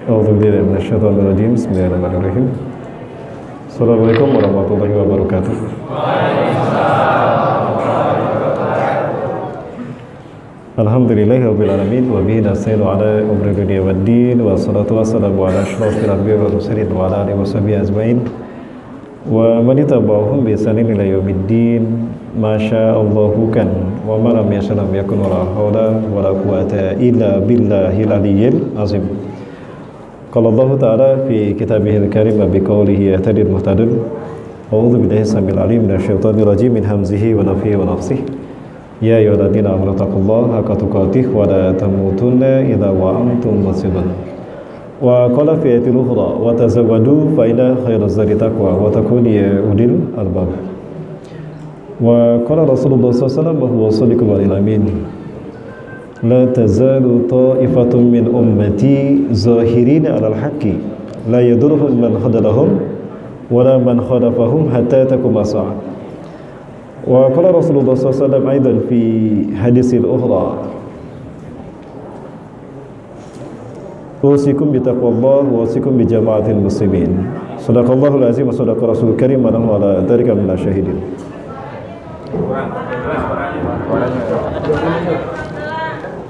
A'udzubillahi minasyaitonirrajim. Bismillahirrahmanirrahim. Assalamualaikum warahmatullahi wabarakatuh. Alhamdulillahirabbil alamin wa bihi nasta'inu ala umuri dunya waddin wa salatu wassalamu ala asyrofil anbiya'i wal mursalin wa ala alihi washabihi ajmain wa man tabi'ahum bi ihsanin ila yaumiddin. Masyaallahu kan wa ma lam yasha lam yakun wa la haula wa la quwwata illa billahil aliyyil azim. Qala Allah ta'ala fi kitabihil karim bi qawlihi yahtadil muhtadun. A'udzu billahi samil alim minasyaitonir rajim min hamzihi wa nafthihi wa nafthihi. Ya ayyuhalladzina amanu taqullaha haqqa tuqatih wa la tamutunna illa wa antum muslimun. Wa qala fi ayatil ukhra wa tazawwadu fa inna khairaz zadi taqwa wa takunu ya ulil albab. Wa qala Rasulullah sallallahu alaihi wasallam wa huwa shadiqul amin. La tazalu ta'ifatun min ummati zahirina 'alal haqqi la yadurruhum man khadalahum wa la man khadafahum hatta taquma as-sa'ah. Wa qala Rasulullah SAW aidan fi hadisil ukhra usikum bi taqwallah wa usikum bi jama'atil muslimin. Shadaqallahul azim wa shadaqa rasul karim wa nahnu ala dzalika minasy syahidin.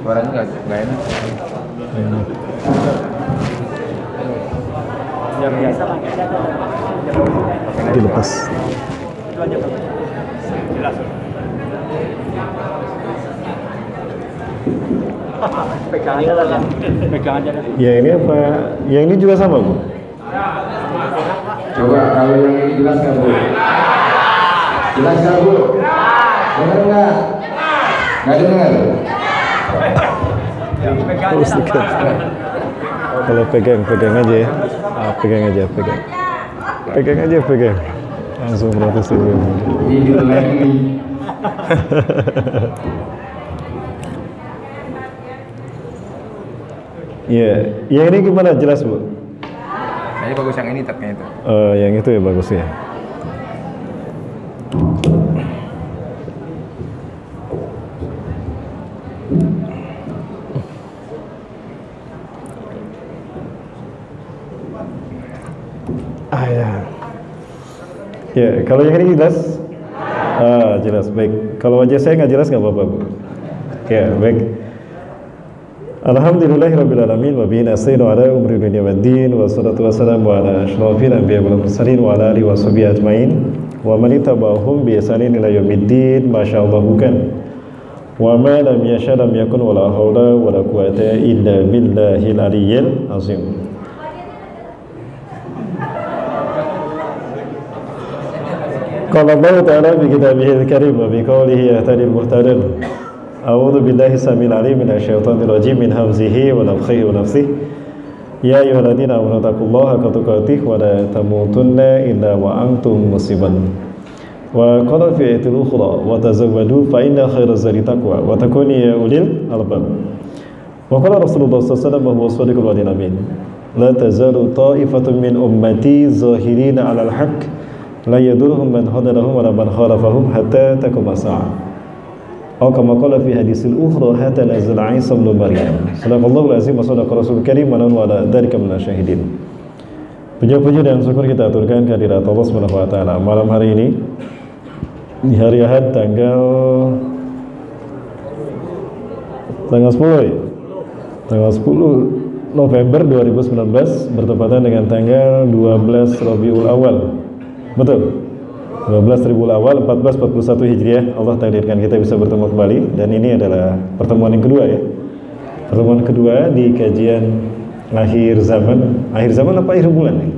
Suaranya enggak enak. Dilepas. Pegang aja. Ya ini apa? Yang ini juga sama, Bu? Coba kalau yang ini jelas nggak, Bu? Jelas nggak, Bu? Dengar nggak? Nggak dengar? Harus dekat. Kalau pegang aja ya. Pegang aja. Pegang aja. Langsung protes dulu. Tidur lagi. Iya, yang ini gimana, jelas, Bu? Ini bagus yang ini tapnya itu. Yang itu ya bagus ya. Ya, kalau yang ini jelas? Jelas, baik. Kalau wajah saya nggak jelas nggak apa-apa, Bu. Ya, baik. Alhamdulillahirabbil alamin wa bihi nasta'inu ala umuri dunya waddin wa salatu wassalamu ala asyrofil anbiya'i wal mursalin wa ala alihi washabihi ajmain wa man tabi'ahum bi ihsanin ila yaumiddin. Masyaallahu kan wa ma lam yasha lam yakun wa la haula wa la quwwata illa billahil aliyyil azim. Qala Allah ta'ala fi kitabihil karim wa bi qawlihi yahtadil muhtadun. A'udzu billahi samil alim minasyaitonir rajim min hamzihi wa nafthihi wa nafthihi. Ya ayyuhalladzina amanu taqullaha haqqa tuqatih wa la tamutunna illa wa antum muslimun. Wa qala fi ayatil ukhra wa tazawwadu fa inna khairaz zadi taqwa wa takunu ya ulil albab. Wa qala Rasulullah sallallahu alaihi wasallam wa huwa shadiqul amin. La tazalu ta'ifatun min ummati zahirina 'alal haqq la yadurruhum man khadalahum wa la man khalafahum hatta taquma as-sa'ah. Atau kama qala fi hadisil ukhra hatta nazala Isa ibn Maryam. Shadaqallahul azim wa shadaqa rasul karim wa nahnu ala dzalika minasy syahidin. Puji-puji dan syukur kita aturkan kehadirat Allah Subhanahu wa taala malam hari ini di hari Ahad tanggal 10 ya? Tanggal 10 November 2019 bertepatan dengan tanggal 12 Rabiul Awal. Betul? 12 Rabiul Awal 1441 Hijriah. Allah takdirkan kita bisa bertemu kembali. Dan ini adalah pertemuan yang kedua ya. Pertemuan kedua di kajian akhir zaman. Akhir zaman apa akhir bulan nih?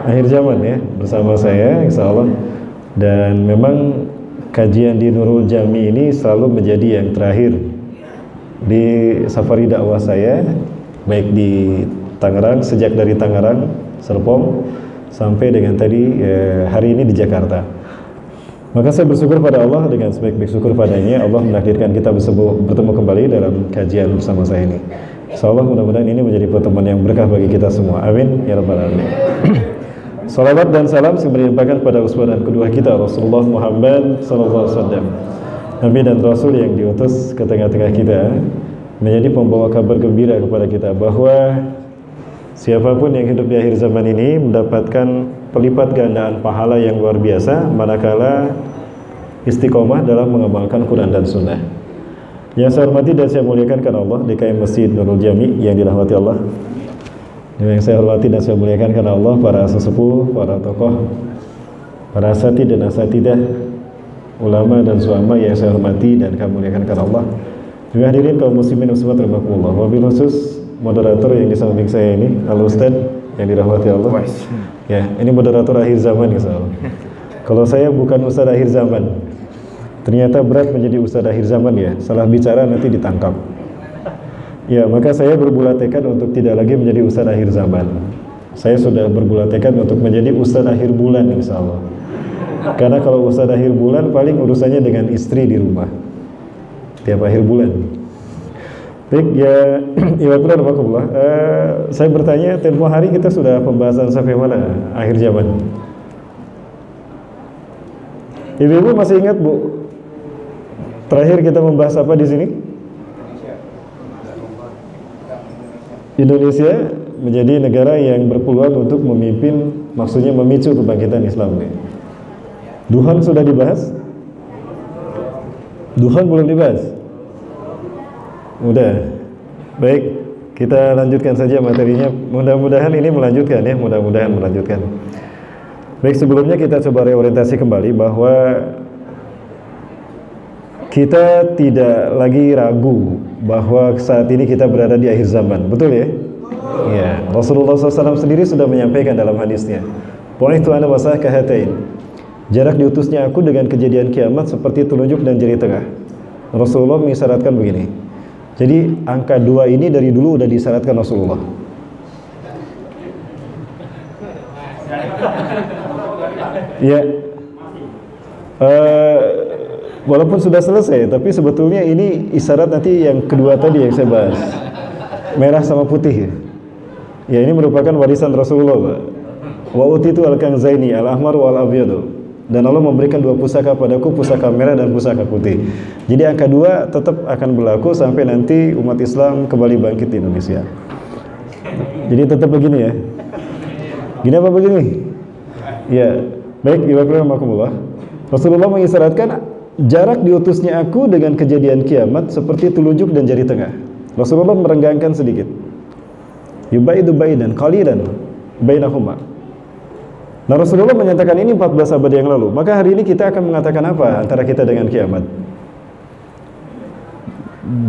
Akhir zaman ya, bersama saya insyaallah. Dan memang kajian di Nurul Jami ini selalu menjadi yang terakhir di safari dakwah saya, baik di Tangerang, sejak dari Tangerang, Serpong, sampai dengan tadi hari ini di Jakarta. Maka saya bersyukur pada Allah, dengan sebaik-baik syukur padanya Allah menakdirkan kita bertemu kembali dalam kajian bersama saya ini. Insyaallah mudah-mudahan ini menjadi pertemuan yang berkah bagi kita semua. Amin ya rabbal alamin. Salawat dan salam dilimpahkan pada uswah dan kedua kita Rasulullah Muhammad sallallahu alaihi wasallam, Nabi dan Rasul yang diutus ke tengah-tengah kita menjadi pembawa kabar gembira kepada kita bahwa Siapapun yang hidup di akhir zaman ini mendapatkan pelipat gandaan pahala yang luar biasa manakala istiqomah dalam mengamalkan Quran dan Sunnah. Yang saya hormati dan saya muliakan karena Allah DKM Masjid Nurul Jami yang dirahmati Allah. Yang saya hormati dan saya muliakan karena Allah para sesepuh, para tokoh, para asatidz dan asatidah, ulama dan suama yang saya hormati dan kami muliakan karena Allah. Juga hadirin kaum muslimin muslimat rahimakumullah. Wabil khusus moderator yang di samping saya ini, Al Ustad yang dirahmati Allah. Ya, ini moderator akhir zaman insyaallah. Kalau saya bukan ustaz akhir zaman. Ternyata berat menjadi ustaz akhir zaman ya. Salah bicara nanti ditangkap. Ya, maka saya berbulat tekad untuk tidak lagi menjadi ustaz akhir zaman. Saya sudah berbulat tekad untuk menjadi ustaz akhir bulan insyaallah. Karena kalau ustaz akhir bulan paling urusannya dengan istri di rumah. Tiap akhir bulan. Baik, ya, Iwakullah. Saya bertanya, tempo hari kita sudah pembahasan sampai mana akhir zaman? Ibu-ibu masih ingat, Bu? Terakhir kita membahas apa di sini? Indonesia menjadi negara yang berpeluang untuk memimpin, maksudnya memicu kebangkitan Islam. Duhan sudah dibahas? Duhan belum dibahas? Udah. Baik, kita lanjutkan saja materinya. Mudah-mudahan ini melanjutkan ya, mudah-mudahan melanjutkan. Baik, sebelumnya kita coba reorientasi kembali bahwa kita tidak lagi ragu bahwa saat ini kita berada di akhir zaman. Betul ya? Ya, Rasulullah SAW sendiri sudah menyampaikan dalam hadisnya, "Bu'ithtu ana wa sakahatain." Jarak diutusnya aku dengan kejadian kiamat seperti telunjuk dan jari tengah. Rasulullah mengisyaratkan begini. Jadi angka 2 ini dari dulu udah disyaratkan Rasulullah. Ya, walaupun sudah selesai, tapi sebetulnya ini isyarat nanti yang kedua tadi yang saya bahas, merah sama putih. Ya, ini merupakan warisan Rasulullah, Pak. Wa utitu al-kanzaini al-ahmar wal abyadu. Dan Allah memberikan 2 pusaka padaku, pusaka merah dan pusaka putih. Jadi angka 2 tetap akan berlaku sampai nanti umat Islam kembali bangkit di Indonesia. Jadi tetap begini ya. Gini apa begini? Ya, baik, Iwakullah. Rasulullah mengisyaratkan jarak diutusnya aku dengan kejadian kiamat seperti telunjuk dan jari tengah. Rasulullah merenggangkan sedikit. Yubaidu baidan qalilan bainahuma. Nah, Rasulullah menyatakan ini 14 abad yang lalu. Maka hari ini kita akan mengatakan apa antara kita dengan kiamat?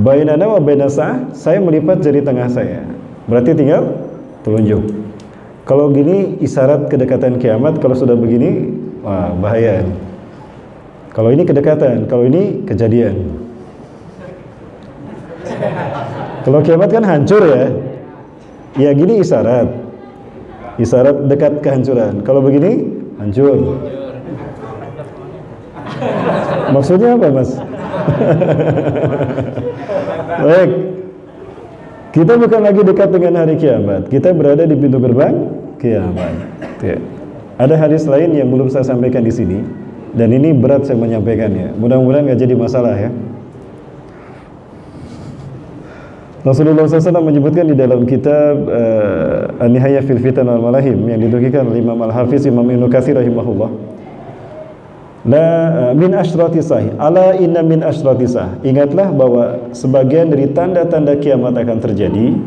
Bainana wa bainasa, saya melipat jari tengah saya. Berarti tinggal telunjuk. Kalau gini isyarat kedekatan kiamat, kalau sudah begini, wah bahaya. Kalau ini kedekatan, kalau ini kejadian. Kalau kiamat kan hancur ya. Ya gini isyarat. Isyarat dekat kehancuran. Kalau begini, hancur. Maksudnya apa, Mas? Baik. Kita bukan lagi dekat dengan hari kiamat. Kita berada di pintu gerbang kiamat. Ya. Ada hadis lain yang belum saya sampaikan di sini, dan ini berat saya menyampaikannya. Mudah-mudahan nggak jadi masalah ya. Rasulullah SAW menyebutkan di dalam kitab An-Nihayah fil Fitan wal Malahim yang dituliskan oleh Imam Al-Hafiz Imam Ibnu Katsir rahimahullah. La min asyratisah, ala inna min asyratisah. Ingatlah bahwa sebagian dari tanda-tanda kiamat akan terjadi,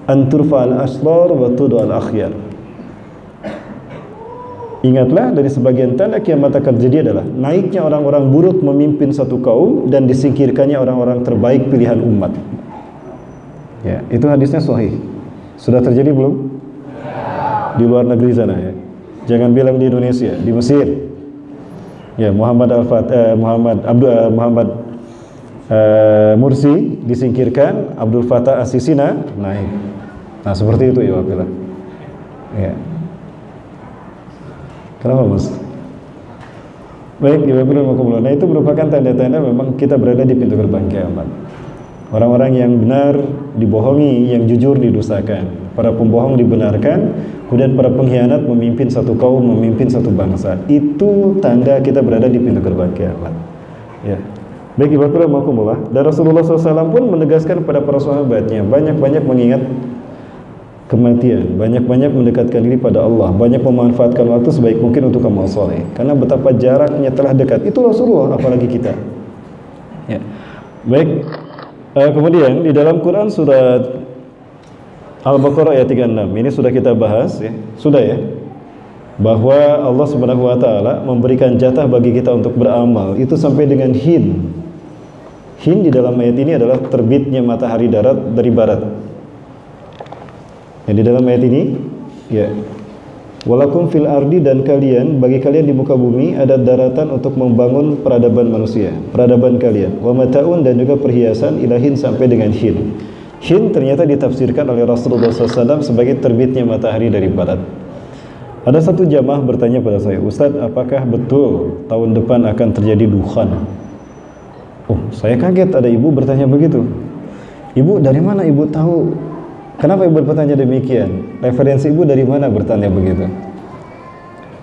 anturfa al-asrar wa tudu al-akhyar. Ingatlah dari sebagian tanda kiamat akan terjadi adalah naiknya orang-orang buruk memimpin satu kaum dan disingkirkannya orang-orang terbaik pilihan umat. Ya, itu hadisnya sahih. Sudah terjadi belum? Di luar negeri sana ya. Jangan bilang di Indonesia, di Mesir. Ya, Muhammad Mursi disingkirkan, Abdul Fattah As-Sisina naik. Nah, seperti itu ya, Wakilah. Ya. Kenapa, Mas? Baik, nah itu merupakan tanda-tanda memang kita berada di pintu gerbang kiamat. Orang-orang yang benar dibohongi, yang jujur didustakan, para pembohong dibenarkan, kemudian para pengkhianat memimpin satu kaum, memimpin satu bangsa. Itu tanda kita berada di pintu gerbang kiamat. Ya. Baik, dan Rasulullah SAW pun menegaskan kepada para sahabatnya, banyak-banyak mengingat kematian, banyak-banyak mendekatkan diri pada Allah, banyak memanfaatkan waktu sebaik mungkin untuk amal soleh. Karena betapa jaraknya telah dekat. Itu Rasulullah, apalagi kita. Ya. Baik. Kemudian di dalam Quran surat Al-Baqarah ayat 36 ini sudah kita bahas, ya. Sudah ya. Bahwa Allah Subhanahu wa taala memberikan jatah bagi kita untuk beramal itu sampai dengan hin. Hin di dalam ayat ini adalah terbitnya matahari dari barat. Di dalam ayat ini, ya, walakum fil ardi, dan bagi kalian di muka bumi ada daratan untuk membangun peradaban manusia, peradaban kalian. Wa mataun, dan juga perhiasan, ilahin, sampai dengan hin. Hin ternyata ditafsirkan oleh Rasulullah SAW sebagai terbitnya matahari dari barat. Ada satu jamaah bertanya pada saya, Ustadz, apakah betul tahun depan akan terjadi dukhan? Oh, saya kaget ada ibu bertanya begitu. Ibu, dari mana ibu tahu? Kenapa ibu bertanya demikian? Referensi ibu dari mana bertanya begitu?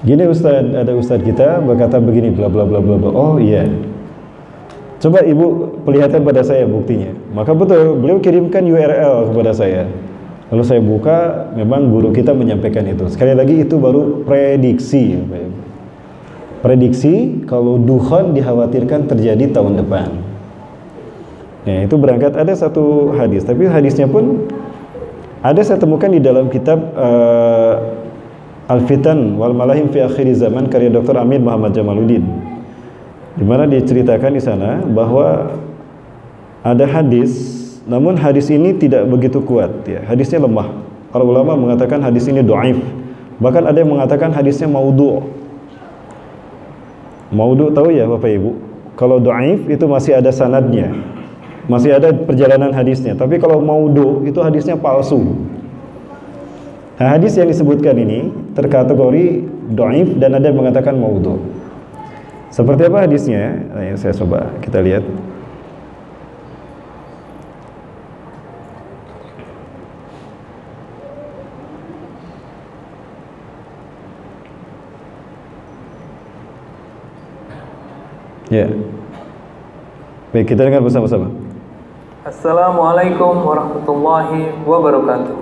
Gini Ustadz, ada Ustadz kita berkata begini, bla bla bla bla bla. Oh iya. Coba ibu perlihatkan pada saya buktinya. Maka betul, beliau kirimkan URL kepada saya. Lalu saya buka, memang guru kita menyampaikan itu. Sekali lagi itu baru prediksi. Prediksi kalau dukhan dikhawatirkan terjadi tahun depan. Ya, itu berangkat ada satu hadis, tapi hadisnya pun ada saya temukan di dalam kitab Al-Fitan wal Malahim fi Akhir Zaman karya Dr. Amin Muhammad Jamaluddin, di mana diceritakan di sana bahwa ada hadis, namun hadis ini tidak begitu kuat, ya. Hadisnya lemah. Para ulama mengatakan hadis ini dhaif. Bahkan ada yang mengatakan hadisnya maudhu'. Maudhu' tahu ya Bapak Ibu? Kalau dhaif itu masih ada sanadnya, masih ada perjalanan hadisnya. Tapi kalau maudhu' itu hadisnya palsu. Nah, hadis yang disebutkan ini terkategori dhaif dan ada yang mengatakan maudhu'. Seperti apa hadisnya? Nah, saya coba kita lihat. Ya. Baik, kita dengar bersama-sama. Assalamualaikum warahmatullahi wabarakatuh.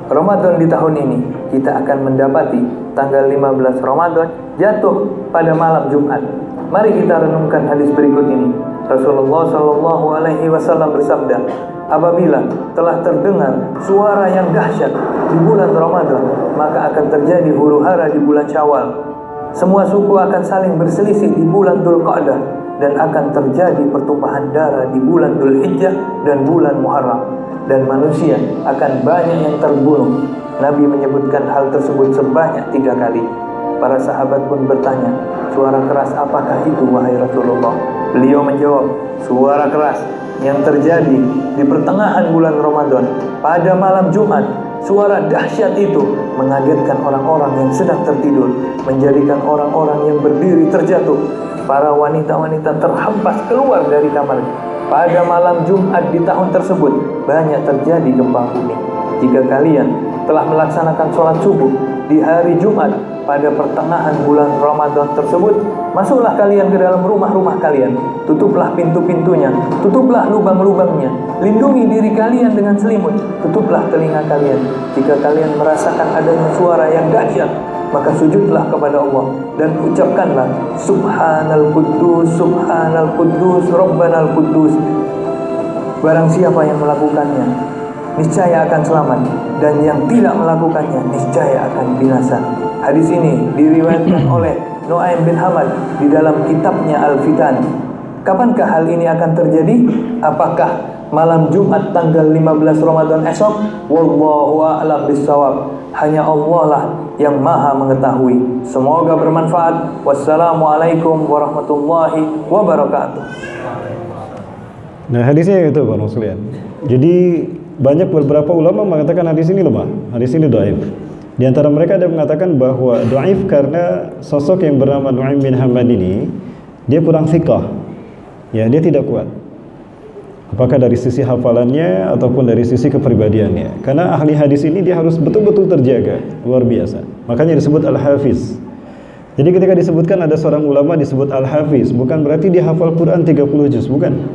Ramadan di tahun ini kita akan mendapati tanggal 15 Ramadan jatuh pada malam Jumat. Mari kita renungkan hadis berikut ini. Rasulullah Shallallahu Alaihi Wasallam bersabda, apabila telah terdengar suara yang dahsyat di bulan Ramadan, maka akan terjadi huru-hara di bulan Syawal. Semua suku akan saling berselisih di bulan Dzulqa'dah, dan akan terjadi pertumpahan darah di bulan Dzulhijjah dan bulan Muharram, dan manusia akan banyak yang terbunuh. Nabi menyebutkan hal tersebut sebanyak 3 kali. Para sahabat pun bertanya, suara keras apakah itu wahai Rasulullah? Beliau menjawab, suara keras yang terjadi di pertengahan bulan Ramadan pada malam Jumat. Suara dahsyat itu mengagetkan orang-orang yang sedang tertidur, menjadikan orang-orang yang berdiri terjatuh. Para wanita-wanita terhempas keluar dari kamarnya. Pada malam Jumat di tahun tersebut banyak terjadi gempa bumi. Jika kalian telah melaksanakan sholat subuh di hari Jumat pada pertengahan bulan Ramadan tersebut, masuklah kalian ke dalam rumah-rumah kalian, tutuplah pintu-pintunya, tutuplah lubang-lubangnya, lindungi diri kalian dengan selimut, tutuplah telinga kalian. Jika kalian merasakan adanya suara yang dahsyat, maka sujudlah kepada Allah dan ucapkanlah Subhanal Quddus, Subhanal Quddus, Rabbanal Quddus. Barang siapa yang melakukannya, niscaya akan selamat, dan yang tidak melakukannya niscaya akan binasa. Hadis ini diriwayatkan oleh Nu'aim bin Hamad di dalam kitabnya Al-Fitan. Kapankah hal ini akan terjadi? Apakah malam Jumat tanggal 15 Ramadan esok? Wallahu a'lam bissawab. Hanya Allah lah yang maha mengetahui. Semoga bermanfaat. Wassalamualaikum warahmatullahi wabarakatuh. Nah, hadisnya itu Pak Muslian. Jadi banyak beberapa ulama mengatakan hadis ini lemah, hadis ini dhaif. Di antara mereka ada yang mengatakan bahwa dhaif karena sosok yang bernama Nu'aim bin Hamad ini dia kurang thiqah. Ya, dia tidak kuat. Apakah dari sisi hafalannya ataupun dari sisi kepribadiannya. Karena ahli hadis ini dia harus betul-betul terjaga, luar biasa. Makanya disebut Al-Hafiz. Jadi ketika disebutkan ada seorang ulama disebut Al-Hafiz, bukan berarti dia hafal Quran 30 juz, bukan.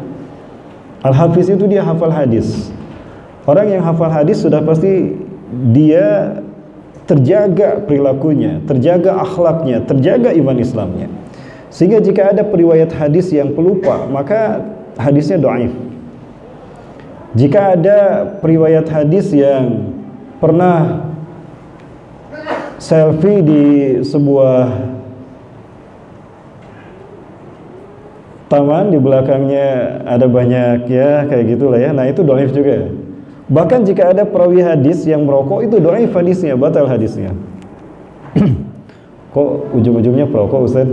Al-Hafiz itu dia hafal hadis. Orang yang hafal hadis sudah pasti dia terjaga perilakunya, terjaga akhlaknya, terjaga iman Islamnya. Sehingga jika ada periwayat hadis yang pelupa, maka hadisnya dhaif. Jika ada periwayat hadis yang pernah selfie di sebuah taman, di belakangnya ada banyak ya kayak gitulah ya, nah itu dhaif juga. Bahkan jika ada perawi hadis yang merokok, itu dhaif hadisnya, batal hadisnya. Kok ujung-ujungnya perokok, Ustaz?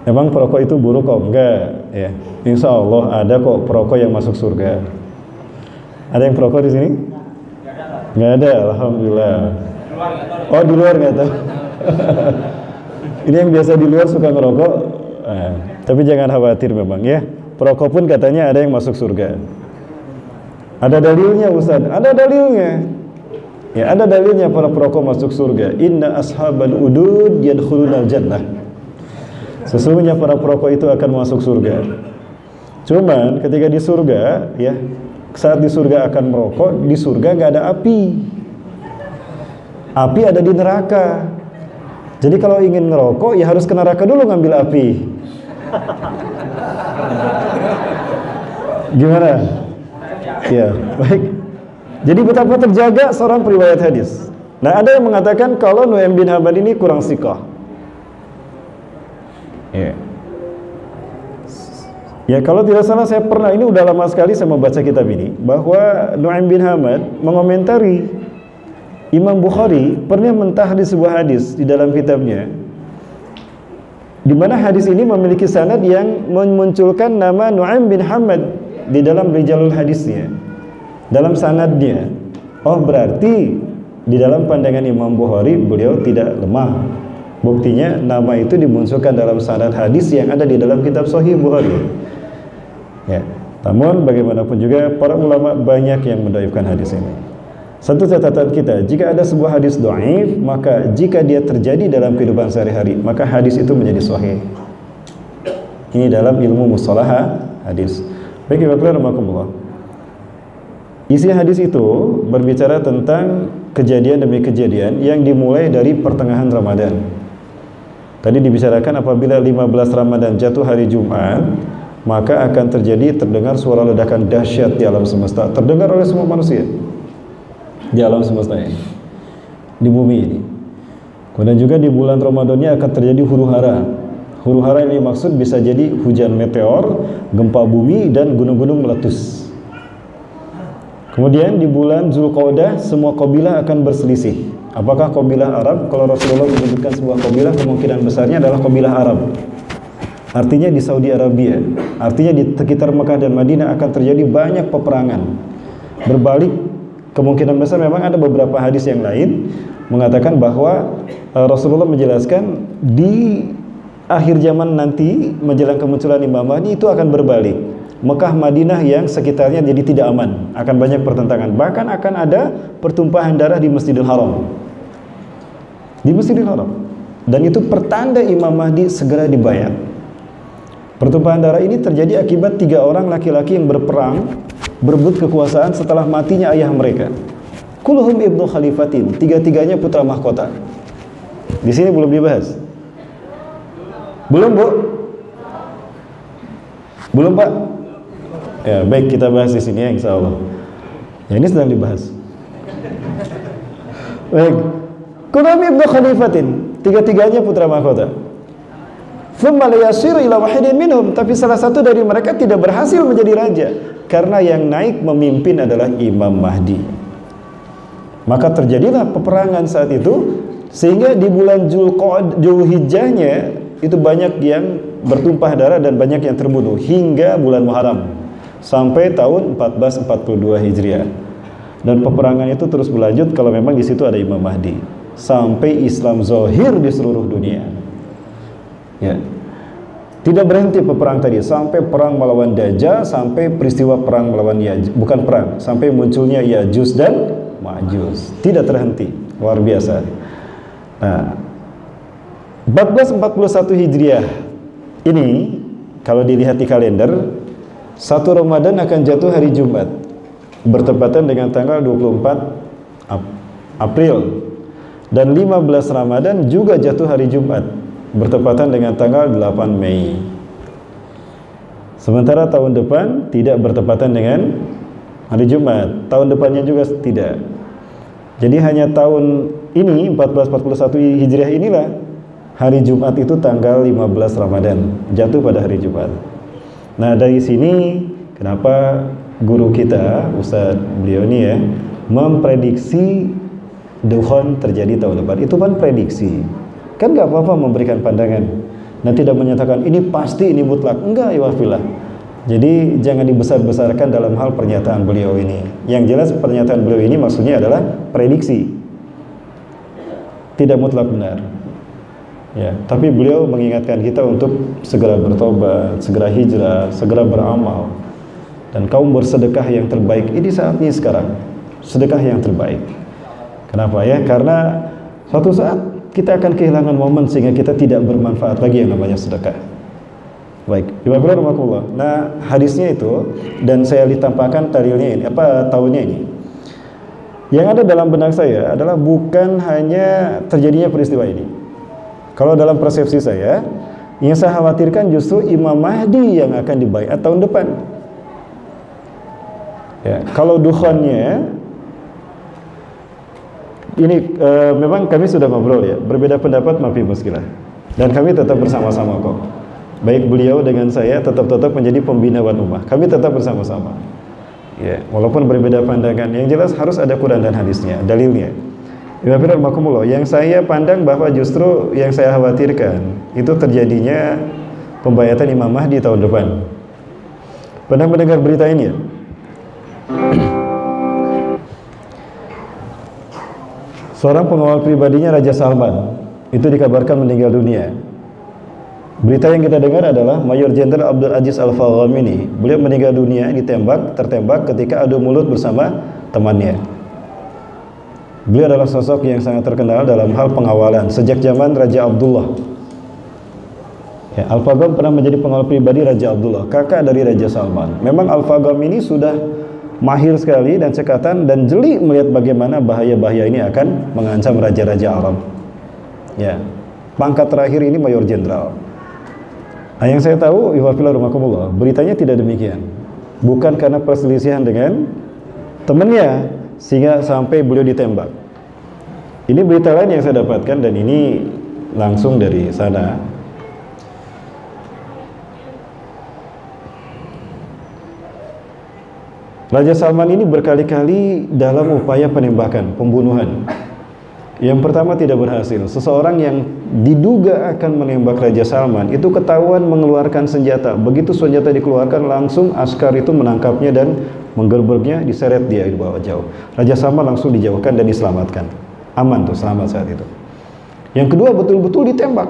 Emang perokok itu buruk kok? Enggak ya. Insya Allah ada kok perokok yang masuk surga. Ada yang perokok di sini? Enggak ada, alhamdulillah. Oh, di luar nggak tahu. Ini yang biasa di luar suka ngerokok. Tapi jangan khawatir memang ya. Perokok pun katanya ada yang masuk surga. Ada dalilnya, Ustaz. Ada dalilnya. Ya, ada dalilnya para perokok masuk surga. Inna ashabal udud yadkhulunal jannah. Sesungguhnya para perokok itu akan masuk surga. Cuman ketika di surga, ya, saat di surga akan merokok, di surga nggak ada api. Api ada di neraka. Jadi kalau ingin ngerokok, ya harus ke neraka dulu ngambil api. Gimana? Ya, baik. Jadi betapa terjaga seorang periwayat hadis. Nah, ada yang mengatakan kalau Nu'aim bin Hamad ini kurang siqah. Ya. Ya, kalau tidak salah saya pernah, ini udah lama sekali saya membaca kitab ini, bahwa Nu'aim bin Hamad mengomentari Imam Bukhari pernah mentahdi sebuah hadis di dalam kitabnya, di mana hadis ini memiliki sanad yang memunculkan nama Nu'aim bin Hamad di dalam rijalul hadisnya, dalam sanadnya. Oh, berarti di dalam pandangan Imam Bukhari beliau tidak lemah. Buktinya nama itu dimunculkan dalam sanad hadis yang ada di dalam kitab Sahih Bukhari. Ya, namun bagaimanapun juga para ulama banyak yang mendhaifkan hadis ini. Satu catatan kita, jika ada sebuah hadis dhaif, maka jika dia terjadi dalam kehidupan sehari-hari, maka hadis itu menjadi sahih. Ini dalam ilmu mustalah hadis. Baik, Bapak-Bapak, isi hadis itu berbicara tentang kejadian demi kejadian yang dimulai dari pertengahan Ramadan. Tadi dibicarakan apabila 15 Ramadan jatuh hari Jumat, maka akan terdengar suara ledakan dahsyat di alam semesta, terdengar oleh semua manusia di alam semesta ini, di bumi ini. Kemudian juga di bulan Ramadannya akan terjadi huru-hara. Huru-hara ini maksud bisa jadi hujan meteor, gempa bumi, dan gunung-gunung meletus. Kemudian di bulan Zulqa'dah semua kabilah akan berselisih. Apakah kabilah Arab? Kalau Rasulullah menyebutkan sebuah kabilah, kemungkinan besarnya adalah kabilah Arab. Artinya di Saudi Arabia, artinya di sekitar Mekah dan Madinah akan terjadi banyak peperangan. Berbalik, kemungkinan besar memang ada beberapa hadis yang lain mengatakan bahwa Rasulullah menjelaskan di akhir zaman nanti menjelang kemunculan Imam Mahdi itu akan berbalik. Mekah Madinah yang sekitarnya jadi tidak aman, akan banyak pertentangan. Bahkan akan ada pertumpahan darah di Masjidil Haram. Di Masjidil Haram. Dan itu pertanda Imam Mahdi segera dibayat. Pertumpahan darah ini terjadi akibat 3 orang laki-laki yang berperang, berebut kekuasaan setelah matinya ayah mereka. Kulluhum ibnu khalifatin, 3-3-nya putra mahkota. Di sini belum dibahas. Belum, Bu? Belum, Pak? Ya, baik, kita bahas di sini ya, insya Allah. Ya, ini sedang dibahas. Baik. Kulluhum ibnu khalifatin, 3-3-nya putra mahkota. Thumma la yasiru ila wahidin minhum, tapi salah satu dari mereka tidak berhasil menjadi raja karena yang naik memimpin adalah Imam Mahdi. Maka terjadilah peperangan saat itu, sehingga di bulan Zulhijjahnya itu banyak yang bertumpah darah dan banyak yang terbunuh hingga bulan Muharram sampai tahun 1442 Hijriah. Dan peperangan itu terus berlanjut kalau memang di situ ada Imam Mahdi sampai Islam zahir di seluruh dunia. Ya. Tidak berhenti peperang tadi sampai perang melawan Dajjal, sampai peristiwa perang melawan Ya'juj, bukan perang, sampai munculnya Ya'juj dan Ma'juj. Tidak terhenti, luar biasa. Nah, 1441 Hijriah ini kalau dilihat di kalender, 1 Ramadan akan jatuh hari Jumat, bertepatan dengan tanggal 24 April. Dan 15 Ramadan juga jatuh hari Jumat, bertepatan dengan tanggal 8 Mei. Sementara tahun depan tidak bertepatan dengan hari Jumat, tahun depannya juga tidak. Jadi hanya tahun ini 1441 Hijriah inilah hari Jumat itu tanggal 15 Ramadan, jatuh pada hari Jumat. Nah, dari sini kenapa guru kita, Ustadz beliau ini ya, memprediksi dukhon terjadi tahun depan. Itu kan prediksi. Kan nggak apa-apa memberikan pandangan. Nah, tidak menyatakan ini pasti, ini mutlak. Enggak, ya wafilah. Jadi jangan dibesar-besarkan dalam hal pernyataan beliau ini. Yang jelas pernyataan beliau ini maksudnya adalah prediksi, tidak mutlak benar. Ya, tapi beliau mengingatkan kita untuk segera bertobat, segera hijrah, segera beramal. Dan kaum bersedekah yang terbaik ini saatnya sekarang. Sedekah yang terbaik. Kenapa ya? Karena suatu saat kita akan kehilangan momen sehingga kita tidak bermanfaat lagi yang namanya sedekah. Baik, Ibadah. Nah, hadisnya itu dan saya ditampakkan dalilnya ini, tahunnya ini. Yang ada dalam benak saya adalah bukan hanya terjadinya peristiwa ini. Kalau dalam persepsi saya, yang saya khawatirkan justru Imam Mahdi yang akan dibaiat tahun depan. Ya, kalau dukhonnya ini memang kami sudah ngobrol ya, berbeda pendapat mafi muskilah. Dan kami tetap bersama-sama kok. Baik beliau dengan saya tetap menjadi pembina ummah. Kami tetap bersama-sama. Ya, walaupun berbeda pandangan, yang jelas harus ada Quran dan hadisnya, dalilnya. Yang saya pandang bahwa justru yang saya khawatirkan itu terjadinya pembayatan Imam Mahdi tahun depan. Pernah mendengar berita ini ya? Seorang pengawal pribadinya Raja Salman itu dikabarkan meninggal dunia. Berita yang kita dengar adalah Mayor Jenderal Abdul Aziz Al-Faghamini. Beliau meninggal dunia tertembak ketika adu mulut bersama temannya. Beliau adalah sosok yang sangat terkenal dalam hal pengawalan sejak zaman Raja Abdullah. Ya, Al-Fagham pernah menjadi pengawal pribadi Raja Abdullah, kakak dari Raja Salman. Memang Al-Fagham ini sudah mahir sekali dan cekatan dan jeli melihat bagaimana bahaya-bahaya ini akan mengancam raja-raja Arab. Ya, pangkat terakhir ini Mayor Jenderal. Nah, yang saya tahu, beritanya tidak demikian. Bukan karena perselisihan dengan temannya sehingga sampai beliau ditembak. Ini berita lain yang saya dapatkan dan ini langsung dari sana. Raja Salman ini berkali-kali dalam upaya penembakan, pembunuhan. Yang pertama tidak berhasil. Seseorang yang diduga akan menembak Raja Salman itu ketahuan mengeluarkan senjata. Begitu senjata dikeluarkan, langsung askar itu menangkapnya dan menggerbeknya, diseret dia di bawah jauh. Raja Salman langsung dijauhkan dan diselamatkan. Aman tuh, selamat saat itu. Yang kedua betul-betul ditembak,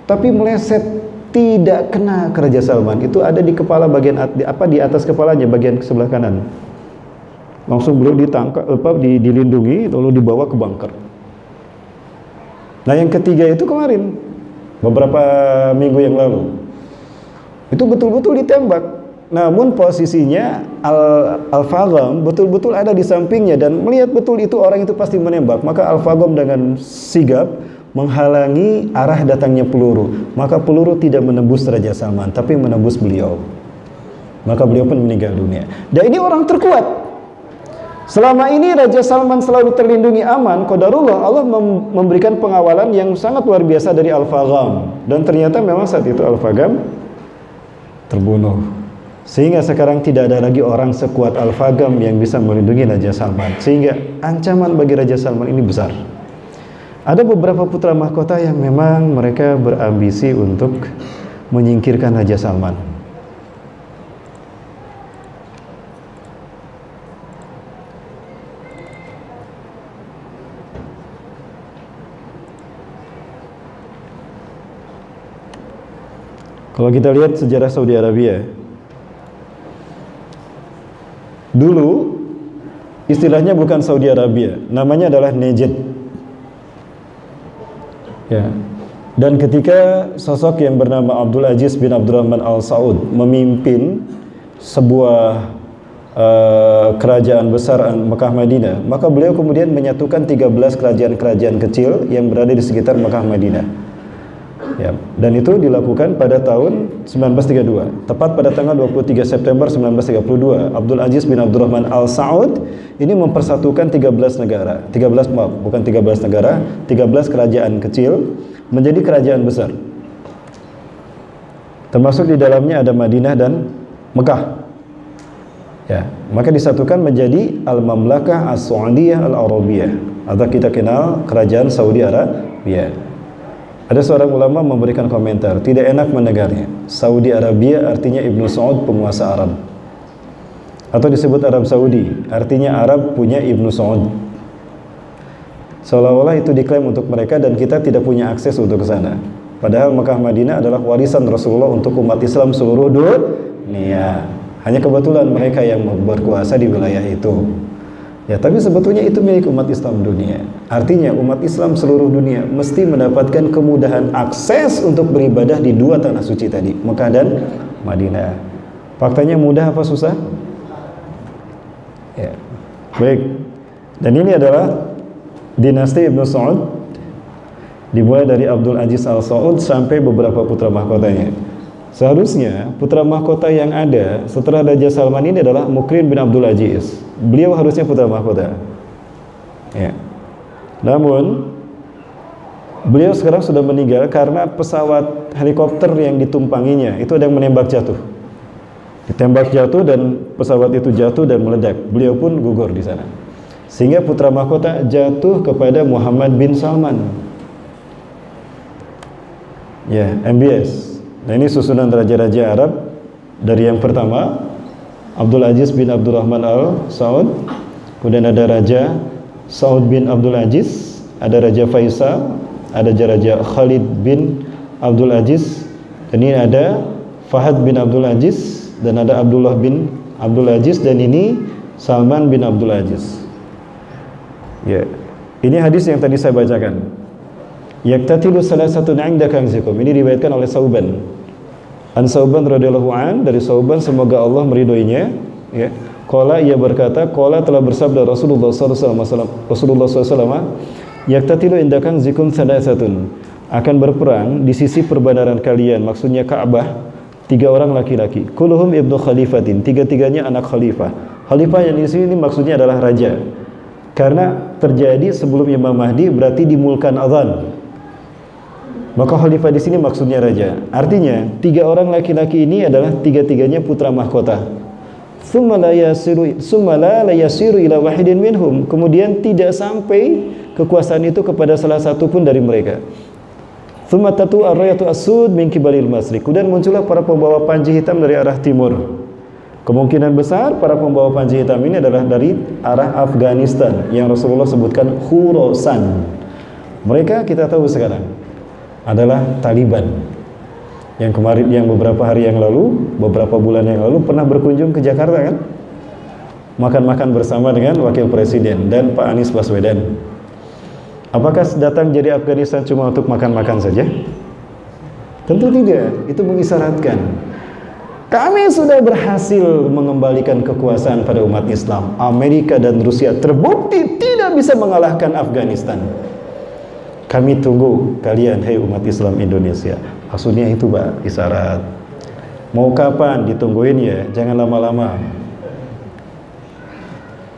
tapi meleset, tidak kena ke Raja Salman. Itu ada di kepala bagian di atas kepalanya, bagian sebelah kanan. Langsung beliau ditangkap, dilindungi, lalu dibawa ke bunker. Nah, yang ketiga itu kemarin, beberapa minggu yang lalu, itu betul-betul ditembak. Namun posisinya Al-Fagham betul-betul ada di sampingnya dan melihat betul itu orang itu pasti menembak. Maka Al-Fagham dengan sigap menghalangi arah datangnya peluru. Maka peluru tidak menembus Raja Salman, tapi menembus beliau. Maka beliau pun meninggal dunia. Dan ini orang terkuat. Selama ini Raja Salman selalu terlindungi aman, qadarullah, Allah memberikan pengawalan yang sangat luar biasa dari Al-Fagham. Dan ternyata memang saat itu Al-Fagham terbunuh. Sehingga sekarang tidak ada lagi orang sekuat Al-Fagham yang bisa melindungi Raja Salman. Sehingga ancaman bagi Raja Salman ini besar. Ada beberapa putra mahkota yang memang mereka berambisi untuk menyingkirkan Raja Salman. Kalau kita lihat sejarah Saudi Arabia, dulu istilahnya bukan Saudi Arabia, namanya adalah Najd. Ya. Dan ketika sosok yang bernama Abdul Aziz bin Abdurrahman Al Saud memimpin sebuah kerajaan besar Mekah Madinah, maka beliau kemudian menyatukan 13 kerajaan-kerajaan kecil yang berada di sekitar Mekah Madinah. Ya, dan itu dilakukan pada tahun 1932, tepat pada tanggal 23 September 1932. Abdul Aziz bin Abdurrahman Al Saud ini mempersatukan 13 negara, 13 negara, 13 kerajaan kecil menjadi kerajaan besar. Termasuk di dalamnya ada Madinah dan Mekah. Ya, maka disatukan menjadi Al-Mamlakah As-Saudiyah Al-Arabiyah, atau kita kenal Kerajaan Saudi Arabia. Ada seorang ulama memberikan komentar, tidak enak mendengarnya. Saudi Arabia artinya Ibnu Saud, penguasa Arab. Atau disebut Arab Saudi, artinya Arab punya Ibnu Saud. Seolah-olah itu diklaim untuk mereka dan kita tidak punya akses untuk ke sana. Padahal Mekah Madinah adalah warisan Rasulullah untuk umat Islam seluruh dunia. Hanya kebetulan mereka yang berkuasa di wilayah itu. Ya, tapi sebetulnya itu milik umat Islam dunia. Artinya umat Islam seluruh dunia mesti mendapatkan kemudahan akses untuk beribadah di dua tanah suci tadi, Mekah dan Madinah. Faktanya mudah apa susah? Ya. Baik. Dan ini adalah dinasti Ibnu Saud, dimulai dari Abdul Aziz Al Saud sampai beberapa putra mahkotanya. Seharusnya putra mahkota yang ada setelah Raja Salman ini adalah Mukrin bin Abdul Aziz. Beliau harusnya putra mahkota. Ya. Namun beliau sekarang sudah meninggal karena pesawat helikopter yang ditumpanginya itu ada yang menembak jatuh. Ditembak jatuh dan pesawat itu jatuh dan meledak. Beliau pun gugur di sana. Sehingga putra mahkota jatuh kepada Muhammad bin Salman. Ya, MBS. Nah, ini susunan raja-raja Arab. Dari yang pertama Abdul Aziz bin Abdurrahman Al Saud, kemudian ada Raja Saud bin Abdul Aziz, ada Raja Faisal, ada Raja Khalid bin Abdul Aziz, dan ini ada Fahad bin Abdul Aziz, dan ada Abdullah bin Abdul Aziz, dan ini Salman bin Abdul Aziz. Ya, ini hadis yang tadi saya bacakan. Yaktatilu salasatun 'inda kanzikum. Ini diriwayatkan oleh Sauban. An Sauban radhiyallahu an, dari Sauban semoga Allah meridhoinya, ya. Qala, ia berkata, qala telah bersabda Rasulullah sallallahu alaihi wasallam, yaktatilu inda kanzikum salasatun. Akan berperang di sisi perbandaran kalian, maksudnya Ka'bah, 3 orang laki-laki. Kulluhum ibnu khalifatin, tiga-tiganya anak khalifah. Khalifah yang di sini maksudnya adalah raja. Karena terjadi sebelum Imam Mahdi berarti dimulkan azan. Maka khalifah di sini maksudnya raja. Artinya 3 orang laki-laki ini adalah tiga-tiganya putra mahkota. Tsumma la yasiru ila wahidin minhum. Kemudian tidak sampai kekuasaan itu kepada salah satu pun dari mereka. Tsumma tatu ar-rayatu as-sud min kibalil masriq. Kemudian muncullah para pembawa panji hitam dari arah timur. Kemungkinan besar para pembawa panji hitam ini adalah dari arah Afghanistan yang Rasulullah sebutkan Khurasan. Mereka kita tahu sekarang adalah Taliban yang kemarin, yang beberapa hari yang lalu, beberapa bulan yang lalu pernah berkunjung ke Jakarta, kan, makan-makan bersama dengan Wakil Presiden dan Pak Anies Baswedan. Apakah datang jadi Afghanistan cuma untuk makan-makan saja? Tentu tidak. Itu mengisyaratkan kami sudah berhasil mengembalikan kekuasaan pada umat Islam. Amerika dan Rusia terbukti tidak bisa mengalahkan Afghanistan. Kami tunggu kalian, hai umat Islam Indonesia. Maksudnya itu, Pak, isyarat. Mau kapan ditungguin ya, jangan lama-lama.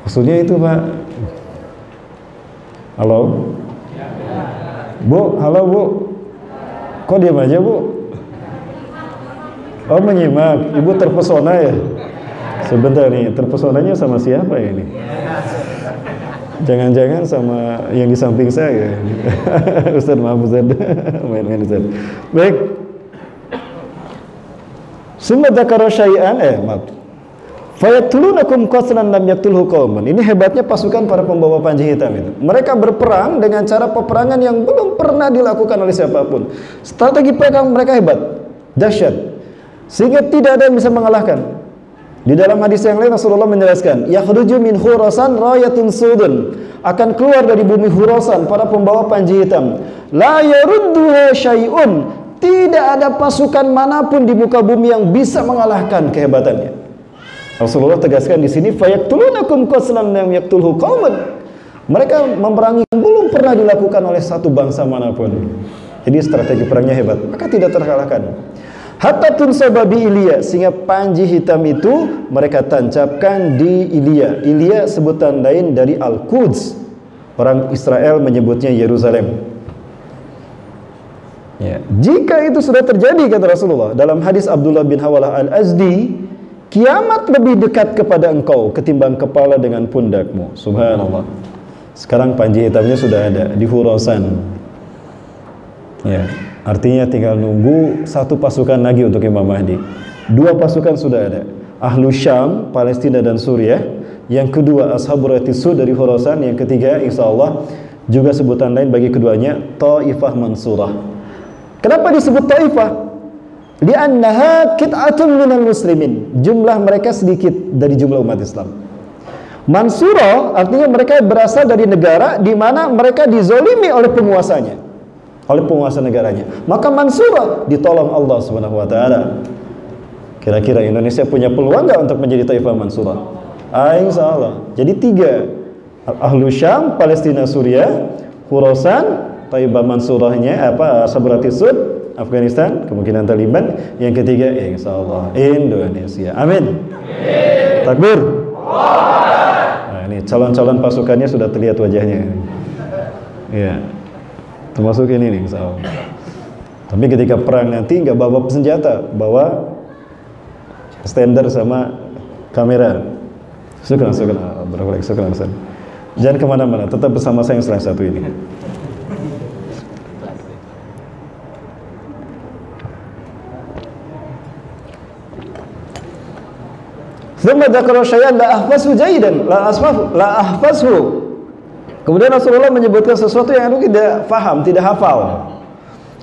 Maksudnya itu, Pak. Halo? Bu, halo Bu. Kok diam aja, Bu? Oh, menyimak. Ibu terpesona ya? Sebentar nih, terpesonanya sama siapa ya ini? Jangan-jangan sama yang di samping saya. Ustaz, maaf Ustaz. Main-main Ustaz. Baik. Summa dzakara syai'an, maaf. Fayatlunakum qaslan lam yaktulhu qauman. Ini hebatnya pasukan para pembawa panji hitam itu. Mereka berperang dengan cara peperangan yang belum pernah dilakukan oleh siapapun. Strategi perang mereka hebat, dahsyat, sehingga tidak ada yang bisa mengalahkan. Di dalam hadis yang lain Rasulullah menjelaskan, yakhruju min Khurasan rayatun sudun, akan keluar dari bumi Khurasan para pembawa panji hitam. La yarudduha syai'un, tidak ada pasukan manapun di muka bumi yang bisa mengalahkan kehebatannya. Rasulullah tegaskan di sini, fayaqtulunakum qatlan lam yaqtulhu qauman. Mereka memerangi yang belum pernah dilakukan oleh satu bangsa manapun. Jadi strategi perangnya hebat, maka tidak terkalahkan. Hatta tunsaba bi Ilya, sehingga panji hitam itu mereka tancapkan di Ilya. Ilya sebutan lain dari Al-Quds. Orang Israel menyebutnya Yerusalem. Ya. Jika itu sudah terjadi, kata Rasulullah dalam hadis Abdullah bin Hawalah Al-Azdi, kiamat lebih dekat kepada engkau ketimbang kepala dengan pundakmu. Subhanallah. Sekarang panji hitamnya sudah ada di Khurasan. Ya, artinya tinggal nunggu satu pasukan lagi untuk Imam Mahdi. Dua pasukan sudah ada. Ahlu Syam, Palestina dan Suriah. Yang kedua Ashabul Ratisud dari Khurasan. Yang ketiga insyaallah juga sebutan lain bagi keduanya, Taifah Mansurah. Kenapa disebut Taifah? Li'annaha kit'atun minal muslimin. Jumlah mereka sedikit dari jumlah umat Islam. Mansurah artinya mereka berasal dari negara di mana mereka dizolimi oleh penguasanya, oleh penguasa negaranya. Maka Mansurah ditolong Allah Subhanahu wa taala. Kira-kira Indonesia punya peluang enggak untuk menjadi Taifah Mansurah? Insyaallah. Jadi tiga, Ahlu Syam, Palestina, Suriah, Khurasan, Taibah Mansurahnya Saburatisud, Afghanistan, kemungkinan Taliban. Yang ketiga insyaallah Indonesia. Amin. Takbir. Nah, ini calon-calon pasukannya sudah terlihat wajahnya. Ya. Termasuk ini nih insyaallah. Tapi ketika perang nanti nggak bawa senjata, bawa standar sama kamera. Syukran. Jangan kemana-mana, tetap bersama saya yang setelah satu ini. Thumma dzakara syai'an la ahfazu jaydan, la ahfazhu. Kemudian Rasulullah menyebutkan sesuatu yang aku tidak faham, tidak hafal.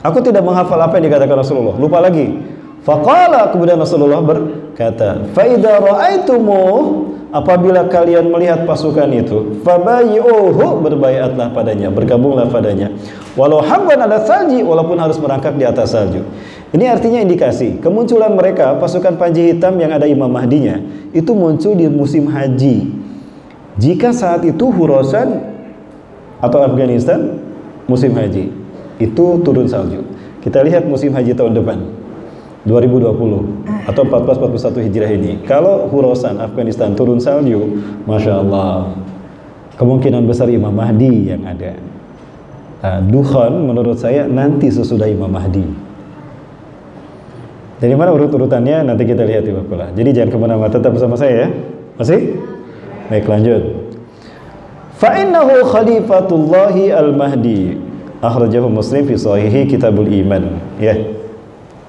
Aku tidak menghafal apa yang dikatakan Rasulullah, lupa lagi. Faqala, kemudian Rasulullah berkata, fa idza ra'aitumuh, apabila kalian melihat pasukan itu, fabayyuhu, berbaiatlah padanya, bergabunglah padanya. Walau habban ala salji, walaupun harus merangkak di atas salju. Ini artinya indikasi kemunculan mereka, pasukan panji hitam yang ada Imam Mahdinya, itu muncul di musim haji. Jika saat itu Khurasan atau Afghanistan musim haji, itu turun salju. Kita lihat musim haji tahun depan 2020 atau 1441 Hijrah ini. Kalau Khurasan Afghanistan turun salju, Masya Allah, kemungkinan besar Imam Mahdi yang ada. Dukhan menurut saya nanti sesudah Imam Mahdi. Dari mana urut-urutannya nanti kita lihat di Bakulah. Jadi jangan kemana-mana, tetap bersama saya ya. Masih? Baik, lanjut. Fa'innahu khalifatullahi al-Mahdi, akhrajahu Muslim fi sahihi kitabul iman. Ya.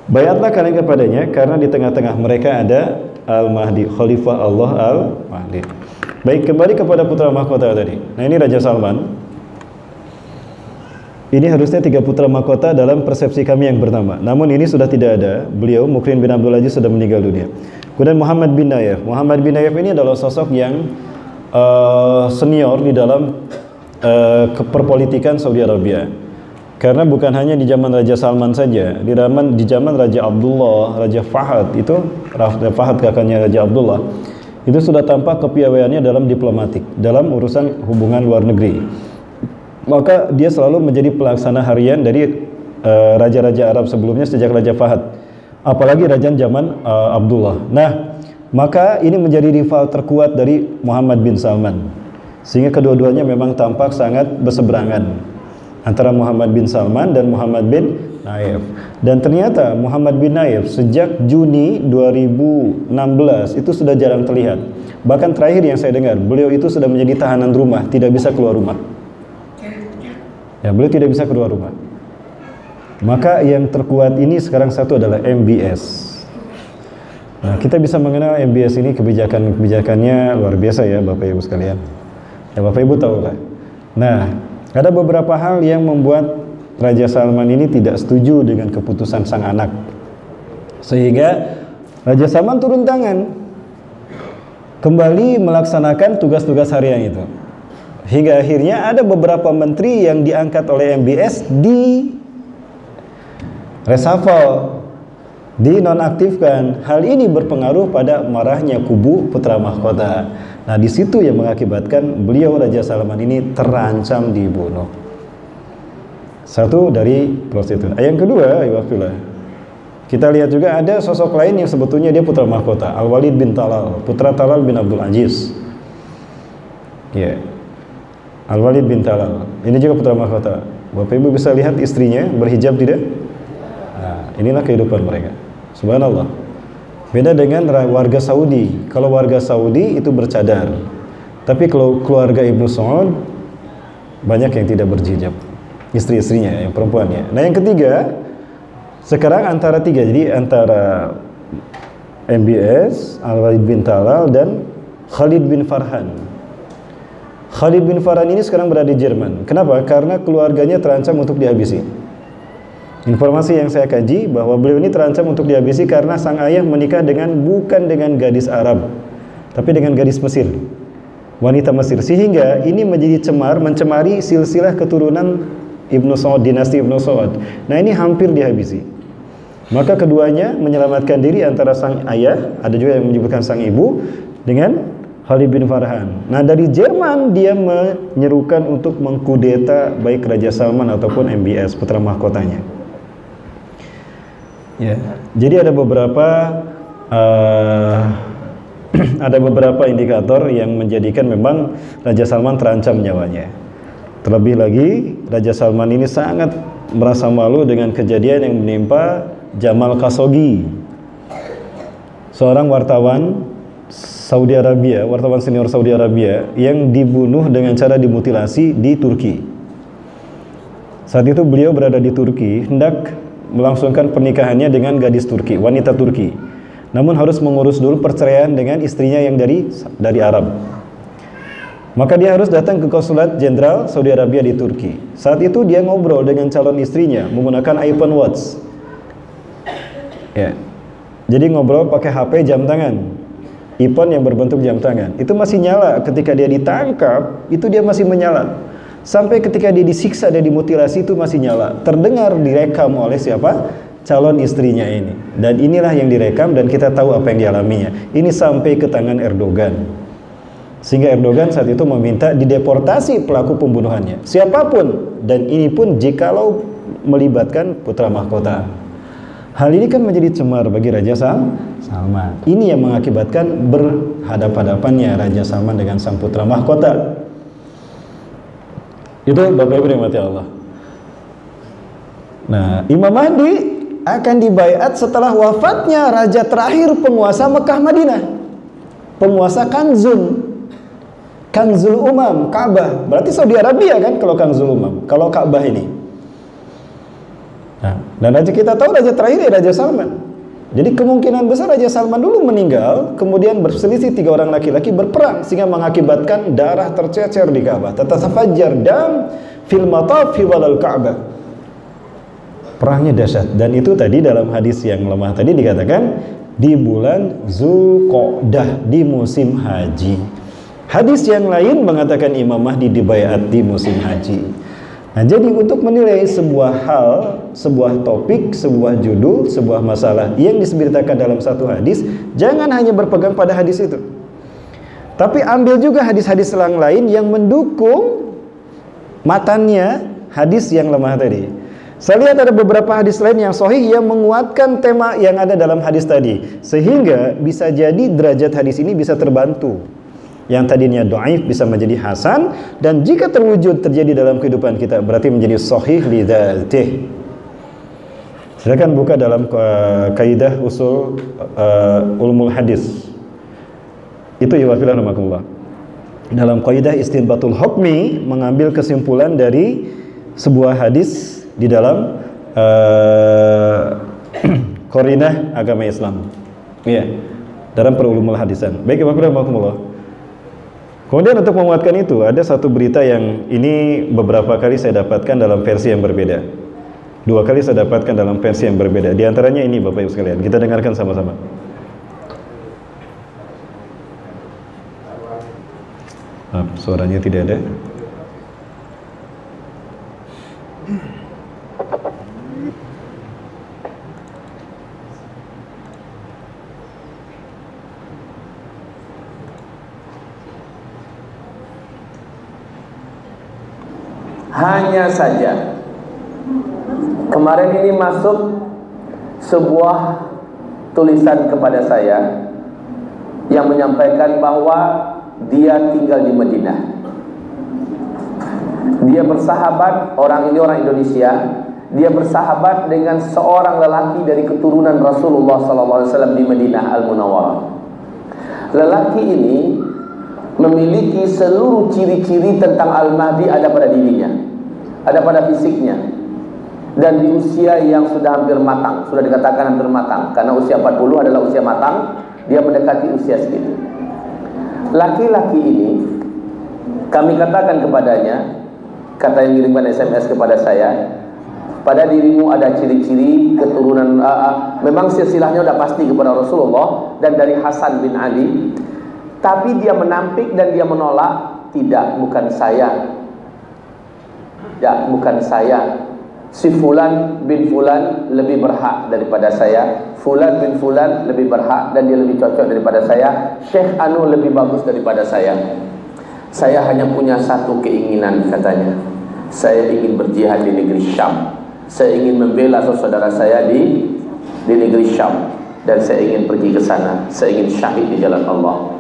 Bayatlah kalian kepadanya karena di tengah-tengah mereka ada al-Mahdi, khalifah Allah al-Mahdi. Baik, kembali kepada putra mahkota tadi. Nah, ini Raja Salman. Ini harusnya 3 putra mahkota dalam persepsi kami yang pertama. Namun ini sudah tidak ada. Beliau, Mukrin bin Abdul Aziz, sudah meninggal dunia. Kemudian Muhammad bin Nayef. Muhammad bin Nayef ini adalah sosok yang senior di dalam keperpolitikan Saudi Arabia. Karena bukan hanya di zaman Raja Salman saja, di zaman Raja Abdullah, Raja Fahad, itu Raja Fahad kakaknya Raja Abdullah, itu sudah tampak kepiawaiannya dalam diplomatik, dalam urusan hubungan luar negeri. Maka dia selalu menjadi pelaksana harian dari raja-raja Arab sebelumnya sejak Raja Fahad, apalagi raja zaman Abdullah. Nah, maka ini menjadi rival terkuat dari Muhammad bin Salman, sehingga kedua-duanya memang tampak sangat berseberangan antara Muhammad bin Salman dan Muhammad bin Nayef. Dan ternyata Muhammad bin Nayef sejak Juni 2016 itu sudah jarang terlihat. Bahkan terakhir yang saya dengar, beliau itu sudah menjadi tahanan rumah, tidak bisa keluar rumah. Ya, beliau tidak bisa keluar rumah. Maka yang terkuat ini sekarang satu adalah MBS. Nah, kita bisa mengenal MBS ini, kebijakannya luar biasa ya Bapak Ibu sekalian. Ya, Bapak Ibu tahu lah. Nah, ada beberapa hal yang membuat Raja Salman ini tidak setuju dengan keputusan sang anak. Sehingga Raja Salman turun tangan, kembali melaksanakan tugas-tugas harian itu. Hingga akhirnya ada beberapa menteri yang diangkat oleh MBS di reshuffle. dinonaktifkan. Hal ini berpengaruh pada marahnya kubu putra mahkota. Nah, di situ yang mengakibatkan beliau Raja Salman ini terancam dibunuh. Satu dari prostitut. Yang kedua, kita lihat juga ada sosok lain yang sebetulnya dia putra mahkota, Al-Walid bin Talal, putra Talal bin Abdul Aziz. Ya. Al-Walid bin Talal. Ini juga putra mahkota. Bapak Ibu bisa lihat istrinya berhijab tidak? Nah, inilah kehidupan mereka. Subhanallah. Beda dengan warga Saudi. Kalau warga Saudi itu bercadar. Tapi kalau keluarga Ibnu Saud banyak yang tidak berhijab. Istri-istrinya, yang perempuannya. Nah, yang ketiga, sekarang antara tiga. Jadi antara MBS, Al-Walid bin Talal dan Khalid bin Farhan. Khalid bin Farhan ini sekarang berada di Jerman. Kenapa? Karena keluarganya terancam untuk dihabisi. Informasi yang saya kaji bahwa beliau ini terancam untuk dihabisi karena sang ayah menikah bukan dengan gadis Arab, tapi dengan gadis Mesir, wanita Mesir. Sehingga ini menjadi mencemari silsilah keturunan Ibnu Saud, dinasti Ibnu Saud. Nah, ini hampir dihabisi. Maka keduanya menyelamatkan diri antara sang ayah, ada juga yang menyebutkan sang ibu, dengan Khalid bin Farhan. Nah, dari Jerman dia menyerukan untuk mengkudeta baik Raja Salman ataupun MBS, putra mahkotanya. Ya, jadi ada beberapa indikator yang menjadikan memang Raja Salman terancam nyawanya. Terlebih lagi, Raja Salman ini sangat merasa malu dengan kejadian yang menimpa Jamal Khashoggi, seorang wartawan Saudi Arabia, wartawan senior Saudi Arabia yang dibunuh dengan cara dimutilasi di Turki. Saat itu beliau berada di Turki, hendak melangsungkan pernikahannya dengan gadis Turki, wanita Turki. Namun harus mengurus dulu perceraian dengan istrinya yang dari Arab. Maka dia harus datang ke konsulat jenderal Saudi Arabia di Turki. Saat itu dia ngobrol dengan calon istrinya menggunakan iPhone Watch. Ya. Jadi ngobrol pakai HP jam tangan. iPhone yang berbentuk jam tangan. Itu masih nyala ketika dia ditangkap, itu dia masih menyala. Sampai ketika dia disiksa dan dimutilasi itu masih nyala. Terdengar direkam oleh siapa? Calon istrinya ini. Dan inilah yang direkam dan kita tahu apa yang dialaminya. Ini sampai ke tangan Erdogan. Sehingga Erdogan saat itu meminta dideportasi pelaku pembunuhannya, siapapun, dan ini pun jikalau melibatkan putra mahkota. Hal ini kan menjadi cemar bagi Raja Salman. Ini yang mengakibatkan berhadapan-hadapannya Raja Salman dengan sang putra mahkota. Itu Bapak Ibu yang mati Allah. Nah, Imam Mahdi akan dibaiat setelah wafatnya raja terakhir penguasa Mekah Madinah, penguasa Kanzul Umam, Ka'bah. Berarti Saudi Arabia kan kalau Kanzul Umam, kalau Ka'bah ini. Nah, dan raja kita tahu raja terakhir ya Raja Salman. Jadi kemungkinan besar Raja Salman dulu meninggal, kemudian berselisih 3 orang laki-laki berperang sehingga mengakibatkan darah tercecer di Ka'bah. Tatasafajjar dam fil mataf fi walal Ka'bah. Perangnya dahsyat, dan itu tadi dalam hadis yang lemah tadi dikatakan di bulan Zulqa'dah, di musim haji. Hadis yang lain mengatakan Imam Mahdi dibaiat di musim haji. Nah, jadi untuk menilai sebuah hal, sebuah topik, sebuah judul, sebuah masalah yang diberitakan dalam satu hadis, jangan hanya berpegang pada hadis itu, tapi ambil juga hadis-hadis yang lain yang mendukung matannya hadis yang lemah tadi. Saya lihat ada beberapa hadis lain yang sahih yang menguatkan tema yang ada dalam hadis tadi, sehingga bisa jadi derajat hadis ini bisa terbantu. Yang tadinya dhaif bisa menjadi hasan, dan jika terjadi dalam kehidupan kita berarti menjadi sahih li dzatih. Silakan buka dalam kaidah usul ulumul hadis. Itu ya wafilah rahmatullah. Dalam kaidah istinbatul hukmi, mengambil kesimpulan dari sebuah hadis di dalam qarinah agama Islam. Iya, dalam perulumul hadisan. Baik, wafilah rahmatullah. Kemudian untuk menguatkan itu, ada satu berita yang ini beberapa kali saya dapatkan dalam versi yang berbeda. 2 kali saya dapatkan dalam versi yang berbeda. Di antaranya ini Bapak Ibu sekalian, kita dengarkan sama-sama. Suaranya tidak ada. Hanya saja kemarin ini masuk sebuah tulisan kepada saya yang menyampaikan bahwa dia tinggal di Madinah. Dia bersahabat, orang ini orang Indonesia. Dia bersahabat dengan seorang lelaki dari keturunan Rasulullah SAW di Madinah Al-Munawwarah. Lelaki ini memiliki seluruh ciri-ciri tentang Al-Mahdi ada pada dirinya, ada pada fisiknya, dan di usia yang sudah hampir matang, sudah dikatakan hampir matang, karena usia 40 adalah usia matang, dia mendekati usia segitu. Laki-laki ini, kami katakan kepadanya, kata yang mengirimkan SMS kepada saya, pada dirimu ada ciri-ciri keturunan, memang silsilahnya sudah pasti kepada Rasulullah dan dari Hasan bin Ali, tapi dia menampik dan dia menolak, tidak, bukan saya, ya, bukan saya. Si Fulan bin Fulan lebih berhak daripada saya. Fulan bin Fulan lebih berhak dan dia lebih cocok daripada saya. Syekh Anu lebih bagus daripada saya. Saya hanya punya satu keinginan, katanya. Saya ingin berjihad di negeri Syam. Saya ingin membela saudara saya di negeri Syam, dan saya ingin pergi ke sana. Saya ingin syahid di jalan Allah.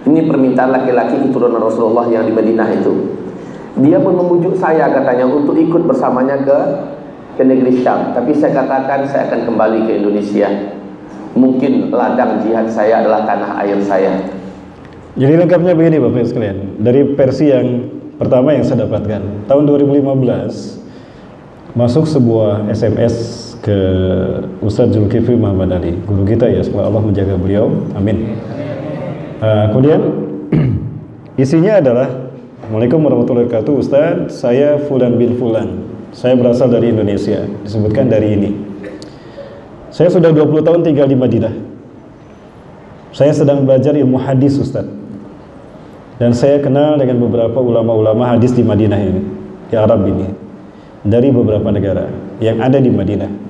Ini permintaan laki-laki keturunan Rasulullah yang di Madinah itu. Dia pun membujuk saya, katanya, untuk ikut bersamanya ke negeri Syam. Tapi saya katakan saya akan kembali ke Indonesia. Mungkin ladang jihad saya adalah tanah air saya. Jadi lengkapnya begini Bapak sekalian. Dari versi yang pertama yang saya dapatkan, tahun 2015 masuk sebuah SMS ke Ustadz Zulkifli Muhammad Ali, guru kita ya, semoga Allah menjaga beliau, amin. Kemudian isinya adalah, Assalamualaikum warahmatullahi wabarakatuh, Ustadz, saya Fulan bin Fulan, saya berasal dari Indonesia, disebutkan dari ini. Saya sudah 20 tahun tinggal di Madinah. Saya sedang belajar ilmu hadis, Ustadz. Dan saya kenal dengan beberapa ulama-ulama hadis di Madinah ini, di Arab ini, dari beberapa negara yang ada di Madinah.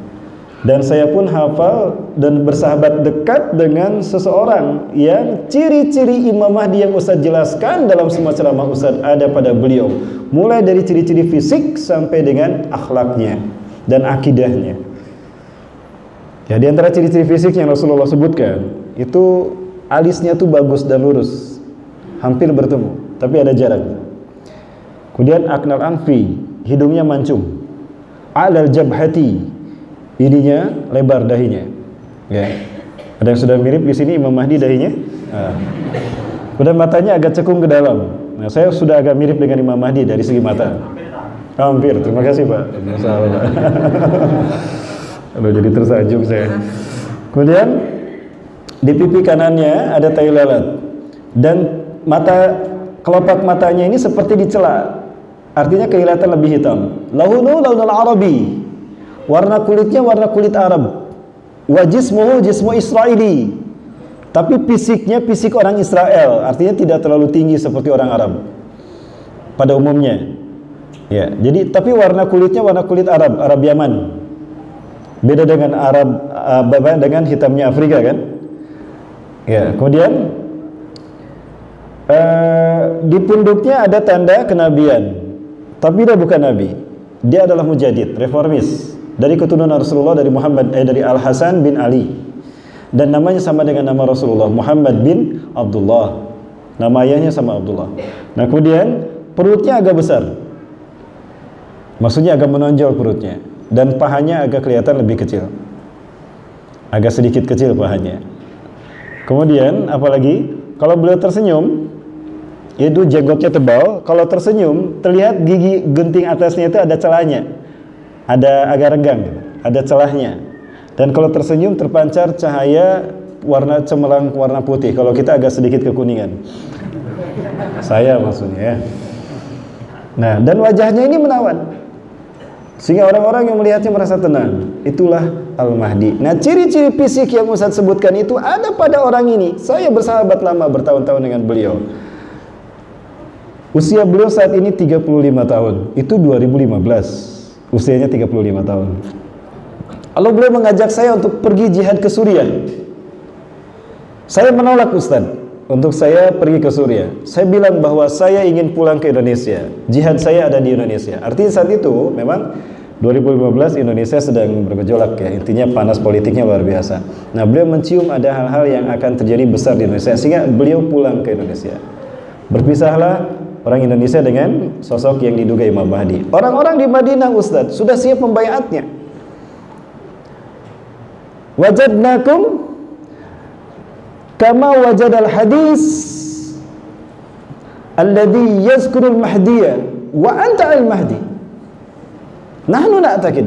Dan saya pun hafal dan bersahabat dekat dengan seseorang yang ciri-ciri Imam Mahdi yang Ustadz jelaskan dalam semua ceramah Ustadz ada pada beliau. Mulai dari ciri-ciri fisik sampai dengan akhlaknya dan akidahnya. Ya, di antara ciri-ciri fisik yang Rasulullah sebutkan, itu alisnya tuh bagus dan lurus, hampir bertemu, tapi ada jarak. Kemudian aknal anfi, hidungnya mancung. Alal jabhati, ininya lebar dahinya. Ya. Ada yang sudah mirip di sini Imam Mahdi dahinya. Nah. Kemudian matanya agak cekung ke dalam. Nah, saya sudah agak mirip dengan Imam Mahdi dari segi mata. Hampir. Terima kasih Pak. Masalah. Aduh, jadi tersanjung saya. Kemudian di pipi kanannya ada tai lalat dan mata, kelopak matanya ini seperti dicela. Artinya kelihatan lebih hitam. Launu launul arabi. Warna kulitnya warna kulit Arab. Wa jismuhu jismu Israili. Tapi fisiknya fisik orang Israel, artinya tidak terlalu tinggi seperti orang Arab pada umumnya. Ya, jadi tapi warna kulitnya warna kulit Arab, Arab Yaman. Beda dengan Arab dengan hitamnya Afrika kan? Ya, kemudian di punduknya ada tanda kenabian. Tapi dia bukan nabi. Dia adalah mujadid, reformis dari keturunan Rasulullah, dari dari Al-Hasan bin Ali. Dan namanya sama dengan nama Rasulullah, Muhammad bin Abdullah. Nama ayahnya sama Abdullah. Nah, kemudian perutnya agak besar. Maksudnya agak menonjol perutnya. Dan pahanya agak kelihatan lebih kecil. Agak sedikit kecil pahanya. Kemudian apalagi kalau beliau tersenyum, itu jenggotnya tebal. Kalau tersenyum terlihat gigi genting atasnya itu ada celahnya, ada agak renggang, ada celahnya. Dan kalau tersenyum terpancar cahaya warna cemerlang, warna putih. Kalau kita agak sedikit kekuningan. Saya maksudnya ya. Nah, dan wajahnya ini menawan, sehingga orang-orang yang melihatnya merasa tenang. Itulah Al-Mahdi. Nah, ciri-ciri fisik yang Ustadz sebutkan itu ada pada orang ini. Saya bersahabat lama, bertahun-tahun dengan beliau. Usia beliau saat ini 35 tahun. Itu 2015. Usianya 35 tahun. Lalu beliau mengajak saya untuk pergi jihad ke Suriah. Saya menolak Ustadz. untuk saya pergi ke Suriah. Saya bilang bahwa saya ingin pulang ke Indonesia. Jihad saya ada di Indonesia. Artinya saat itu memang 2015 Indonesia sedang bergejolak ya. Intinya panas politiknya luar biasa. Nah, beliau mencium ada hal-hal yang akan terjadi besar di Indonesia sehingga beliau pulang ke Indonesia. Berpisahlah orang Indonesia dengan sosok yang diduga Imam Mahdi. Orang-orang di Madinah, Ustadz, sudah siap membaiatnya. Wajadnakum kama wajadal hadis alladhi yazkurul mahdiyya wa anta al-mahdi nahnu na'takid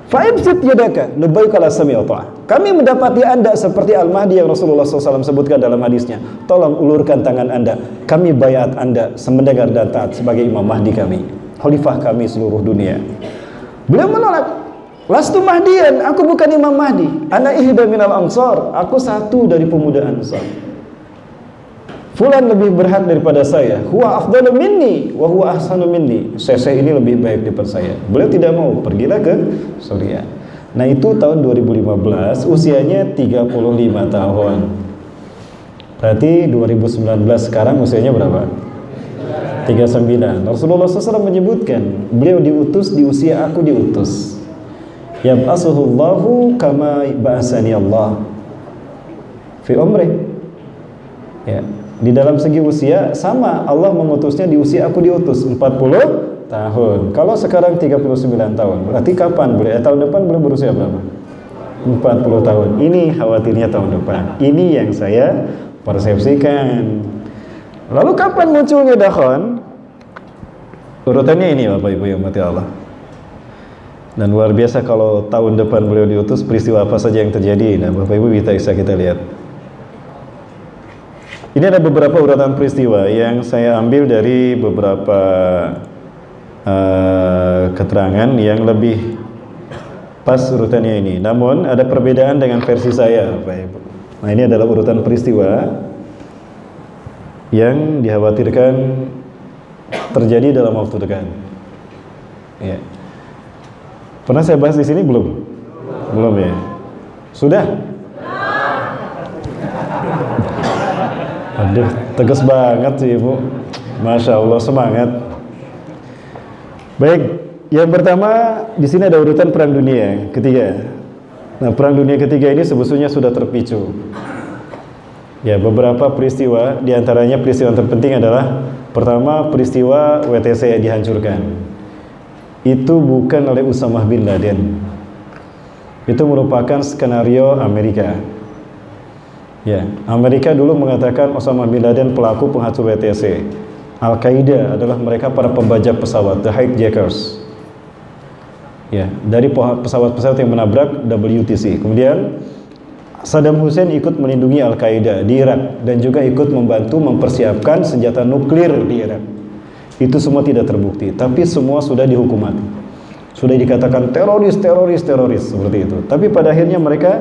fa'ibsit yadaka labbaik ala sami wa ta'ah. Kami mendapati anda seperti al-mahdi yang Rasulullah SAW sebutkan dalam hadisnya. Tolong ulurkan tangan anda, kami bayat anda semendengar dan taat sebagai Imam Mahdi kami, khalifah kami seluruh dunia. Beliau menolak. Lastu mahdiyan, aku bukan Imam Mahdi. Ana ihda minal ansar, aku satu dari pemuda Ansar. Fulan lebih berhak daripada saya. Huwa afdalu minni wa huwa ahsanu minni. Saya ini lebih baik daripada saya. Beliau tidak mau, pergilah ke Suriah. Nah, itu tahun 2015, usianya 35 tahun. Berarti 2019 sekarang usianya berapa? 39. Rasulullah SAW menyebutkan, beliau diutus di usia aku diutus. Yab'asuhullahu kama ba'asani Allah fi umri. Ya, di dalam segi usia sama, Allah mengutusnya di usia aku diutus 40 tahun. Kalau sekarang 39 tahun, berarti kapan beliau? Tahun depan beliau berusia berapa? 40 tahun. Ini khawatirnya tahun depan. Ini yang saya persepsikan. Lalu kapan munculnya dakhon? Urutannya ini Bapak Ibu yang mati Allah. Dan luar biasa kalau tahun depan beliau diutus, peristiwa apa saja yang terjadi. Nah, Bapak Ibu bisa kita lihat. Ini ada beberapa urutan peristiwa yang saya ambil dari beberapa keterangan yang lebih pas urutannya ini. Namun ada perbedaan dengan versi saya, Bapak Ibu. Nah, ini adalah urutan peristiwa yang dikhawatirkan terjadi dalam waktu dekat. Ya. Pernah saya bahas di sini belum? Belum ya? Sudah? Aduh, tegas banget sih Ibu. Masya Allah, semangat. Baik, yang pertama di sini ada urutan Perang Dunia Ketiga. Nah, Perang Dunia Ketiga ini sebetulnya sudah terpicu. Ya, beberapa peristiwa, diantaranya peristiwa yang terpenting adalah pertama peristiwa WTC dihancurkan. Itu bukan oleh Usamah bin Laden. Itu merupakan skenario Amerika. Ya, Amerika dulu mengatakan Usamah bin Laden pelaku penghancur WTC. Al-Qaeda adalah mereka para pembajak pesawat, the hijackers. Ya, dari pesawat-pesawat yang menabrak WTC. Kemudian Saddam Hussein ikut melindungi Al-Qaeda di Irak dan juga ikut membantu mempersiapkan senjata nuklir di Irak. Itu semua tidak terbukti, tapi semua sudah dihukum mati. Sudah dikatakan teroris seperti itu. Tapi pada akhirnya mereka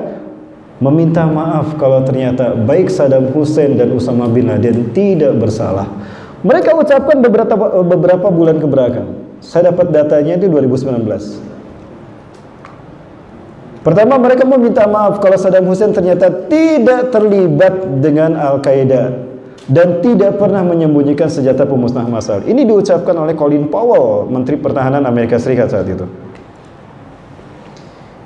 meminta maaf kalau ternyata baik Saddam Hussein dan Usamah bin Laden tidak bersalah. Mereka ucapkan beberapa bulan kebelakang. Saya dapat datanya itu 2019. Pertama, mereka meminta maaf kalau Saddam Hussein ternyata tidak terlibat dengan Al-Qaeda dan tidak pernah menyembunyikan senjata pemusnah massal. Ini diucapkan oleh Colin Powell, Menteri Pertahanan Amerika Serikat saat itu.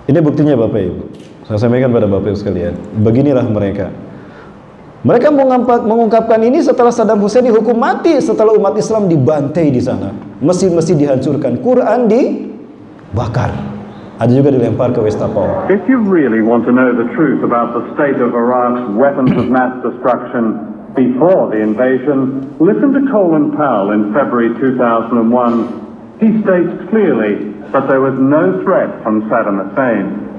Ini buktinya Bapak Ibu. Saya sampaikan pada Bapak Ibu sekalian. Beginilah mereka. Mereka mengungkapkan ini setelah Saddam Hussein dihukum mati, setelah umat Islam dibantai di sana. Mesin-mesin dihancurkan, Quran dibakar. Ada juga dilempar ke Westapol. If you really want to know the truth about the state of Iraq's weapons of mass destruction before the invasion, listen to Colin Powell in February 2001. He states clearly that there was no threat from Saddam Hussein.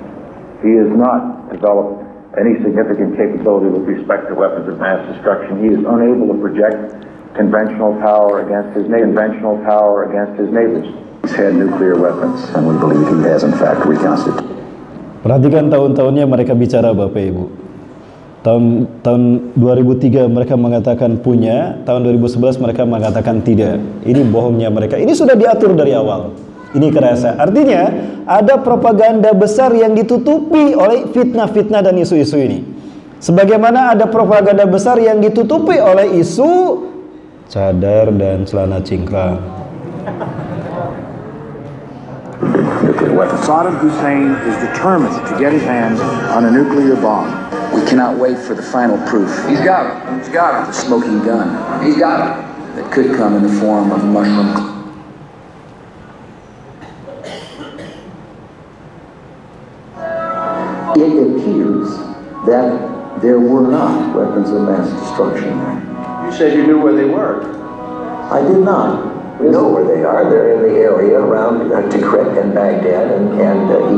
He has not developed any significant capability with respect to weapons of mass destruction. He is unable to project conventional power against his neighbors. He's had nuclear weapons, and we believe he has in fact reconstituted. Perhatikan tahun-tahunnya mereka bicara Bapak Ibu. Tahun 2003 mereka mengatakan punya, tahun 2011 mereka mengatakan tidak. Ini bohongnya mereka. Ini sudah diatur dari awal. Ini kerasa. Artinya ada propaganda besar yang ditutupi oleh fitnah-fitnah dan isu-isu ini. Sebagaimana ada propaganda besar yang ditutupi oleh isu cadar dan celana cingkrang. Saddam Hussein is determined to get his hands on a nuclear bomb. We cannot wait for the final proof. He's got it. He's got it. The smoking gun. He's got it. That could come in the form of mushroom. It appears that there were not weapons of mass destruction there. You said you knew where they were. I did not. We know where they are. They're in the area around Tikrit and Baghdad and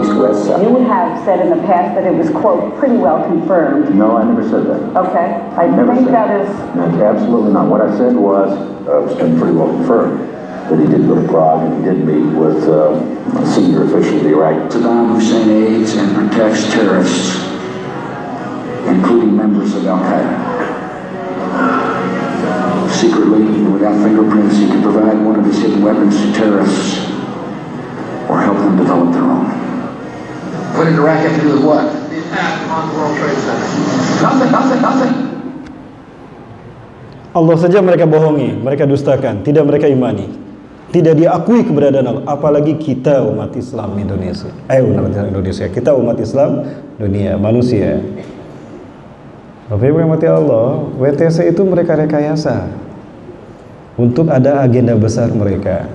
east-west side. You have said in the past that it was, quote, pretty well confirmed. No, I never said that. Okay. I Never think said that is... No, absolutely not. What I said was, it's been pretty well confirmed, that he did go to Prague and he did meet with a senior official of the Iraqi. Saddam Hussein aids and protects terrorists, including members of Al-Qaeda. Secretly, without fingerprints, he could provide one of his hidden weapons to terrorists or help them develop their own. What did Iraq have to do with what? The attack on the World Trade Center. Nothing. Allah saja mereka bohongi, mereka dustakan, tidak mereka imani, tidak diakui keberadaan Allah. Apalagi kita umat Islam Indonesia. Umat Islam Indonesia, kita umat Islam dunia, manusia. Bapak Ibu yang mati Allah, WTC itu mereka rekayasa untuk ada agenda besar mereka.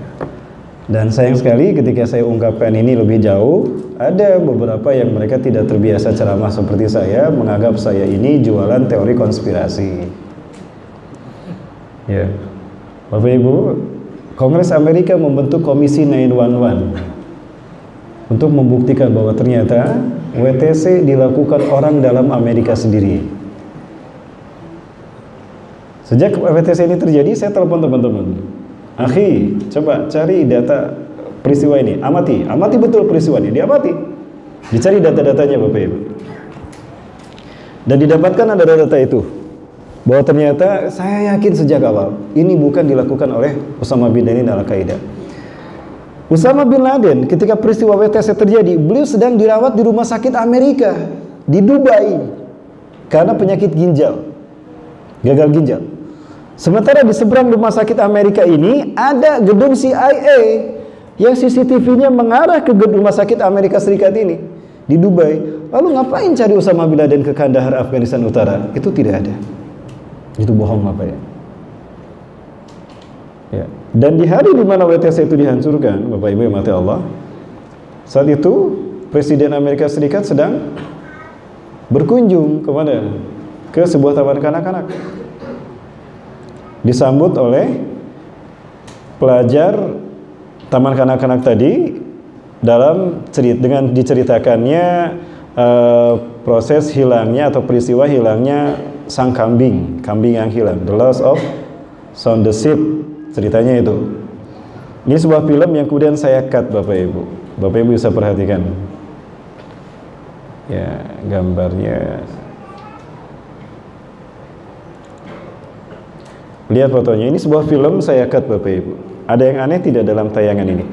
Dan sayang sekali ketika saya ungkapkan ini lebih jauh, ada beberapa yang mereka tidak terbiasa ceramah seperti saya, menganggap saya ini jualan teori konspirasi. Ya, Bapak Ibu, Kongres Amerika membentuk Komisi 911 untuk membuktikan bahwa ternyata WTC dilakukan orang dalam Amerika sendiri. Sejak WTC ini terjadi, saya telepon teman-teman. Akhi, coba cari data peristiwa ini. Amati betul peristiwa ini. Diamati. Dicari data-datanya Bapak Ibu. Dan didapatkan ada data itu. Bahwa ternyata saya yakin sejak awal, ini bukan dilakukan oleh Osama bin Laden Al-Qaeda. Osama bin Laden ketika peristiwa WTC terjadi, beliau sedang dirawat di rumah sakit Amerika. Di Dubai. Karena penyakit ginjal. Gagal ginjal. Sementara di seberang rumah sakit Amerika ini ada gedung CIA yang CCTV-nya mengarah ke gedung rumah sakit Amerika Serikat ini di Dubai. Lalu ngapain cari Osama bin Laden ke Kandahar, Afghanistan Utara? Itu tidak ada. Itu bohong Bapak ya. Ya. Dan di hari di mana WTC itu dihancurkan, Bapak Ibu yang mati Allah, saat itu Presiden Amerika Serikat sedang berkunjung kemana? Ke sebuah taman kanak-kanak. Disambut oleh pelajar taman kanak-kanak tadi dalam dengan diceritakannya proses hilangnya atau peristiwa hilangnya sang kambing yang hilang, the loss of the sheep, ceritanya itu. Ini sebuah film yang kemudian saya cut Bapak Ibu bisa perhatikan ya gambarnya. Lihat fotonya, ini sebuah film saya cut Bapak Ibu. Ada yang aneh tidak dalam tayangan ini?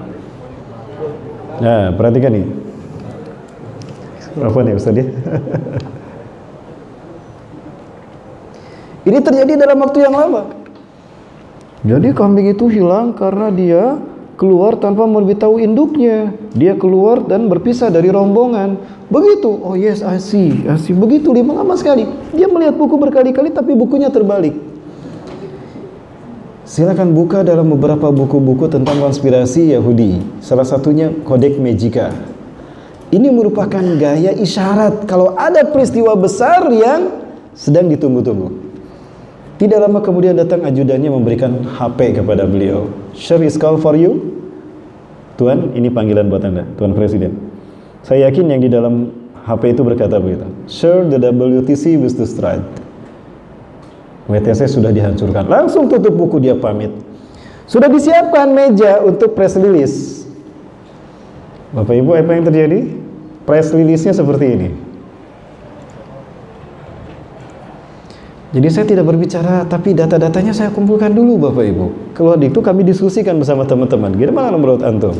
Nah, perhatikan nih. Apa nih Ustaz ya? Ini terjadi dalam waktu yang lama. Jadi kambing itu hilang karena dia keluar tanpa memberitahu induknya. Dia keluar dan berpisah dari rombongan. Begitu, oh yes, I see. Begitu, lama sekali. Dia melihat buku berkali-kali tapi bukunya terbalik. Silakan buka dalam beberapa buku-buku tentang konspirasi Yahudi. Salah satunya Codex Magica. Ini merupakan gaya isyarat kalau ada peristiwa besar yang sedang ditunggu-tunggu. Tidak lama kemudian datang ajudannya memberikan HP kepada beliau. Sir is call for you. Tuan, ini panggilan buat Anda, Tuan Presiden. Saya yakin yang di dalam HP itu berkata begitu. Sir, the WTC was destroyed. WTC sudah dihancurkan. Langsung tutup buku, dia pamit. Sudah disiapkan meja untuk press release. Bapak Ibu, apa yang terjadi? Press release-nya seperti ini. Jadi saya tidak berbicara, tapi data-datanya saya kumpulkan dulu Bapak Ibu. Keluar itu kami diskusikan bersama teman-teman. Gimana menurut antum?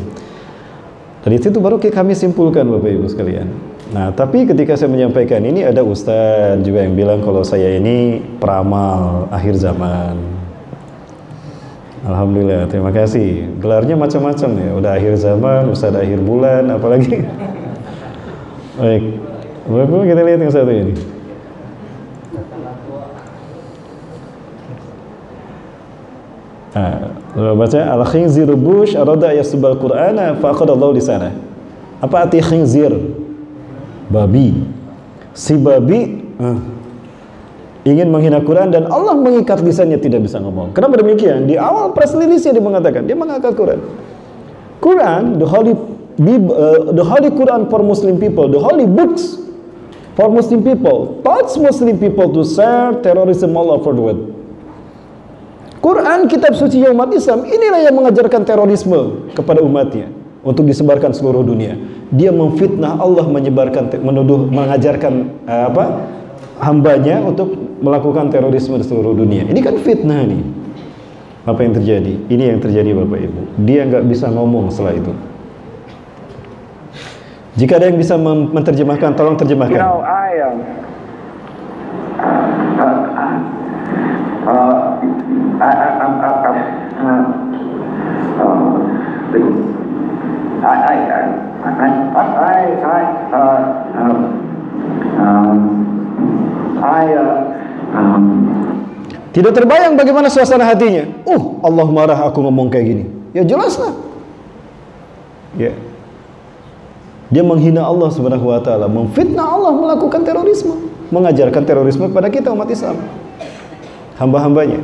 Dari situ baru kami simpulkan Bapak Ibu sekalian. Nah, tapi ketika saya menyampaikan ini, ada ustadz juga yang bilang kalau saya ini peramal akhir zaman. Alhamdulillah, terima kasih. Gelarnya macam-macam ya, udah akhir zaman, ustadz akhir bulan, apalagi. Baik, bapak kita lihat yang satu ini. Baca al-khinzir bush arada yasbal qur'ana faqadallahu di sana. Apa arti khinzir? Babi. Si babi ingin menghina Quran dan Allah mengikat lisannya, tidak bisa ngomong. Kenapa demikian? Di awal press release dia mengatakan dia mengangkat Quran. Quran, the holy Quran for Muslim people, the holy books for Muslim people, taught Muslim people to share terrorism all over the world. Quran, kitab suci umat Islam, inilah yang mengajarkan terorisme kepada umatnya untuk disebarkan seluruh dunia. Dia memfitnah Allah, menuduh, mengajarkan hambanya untuk melakukan terorisme di seluruh dunia. Ini kan fitnah nih. Apa yang terjadi? Ini yang terjadi Bapak Ibu. Dia nggak bisa ngomong setelah itu. Jika ada yang bisa menerjemahkan, tolong terjemahkan. You know, tidak terbayang bagaimana suasana hatinya. Allah marah aku ngomong kayak gini. Ya jelas lah. Ya. Dia menghina Allah Subhanahu wa taala, memfitnah Allah, melakukan terorisme, mengajarkan terorisme kepada kita umat Islam. Hamba-hambanya.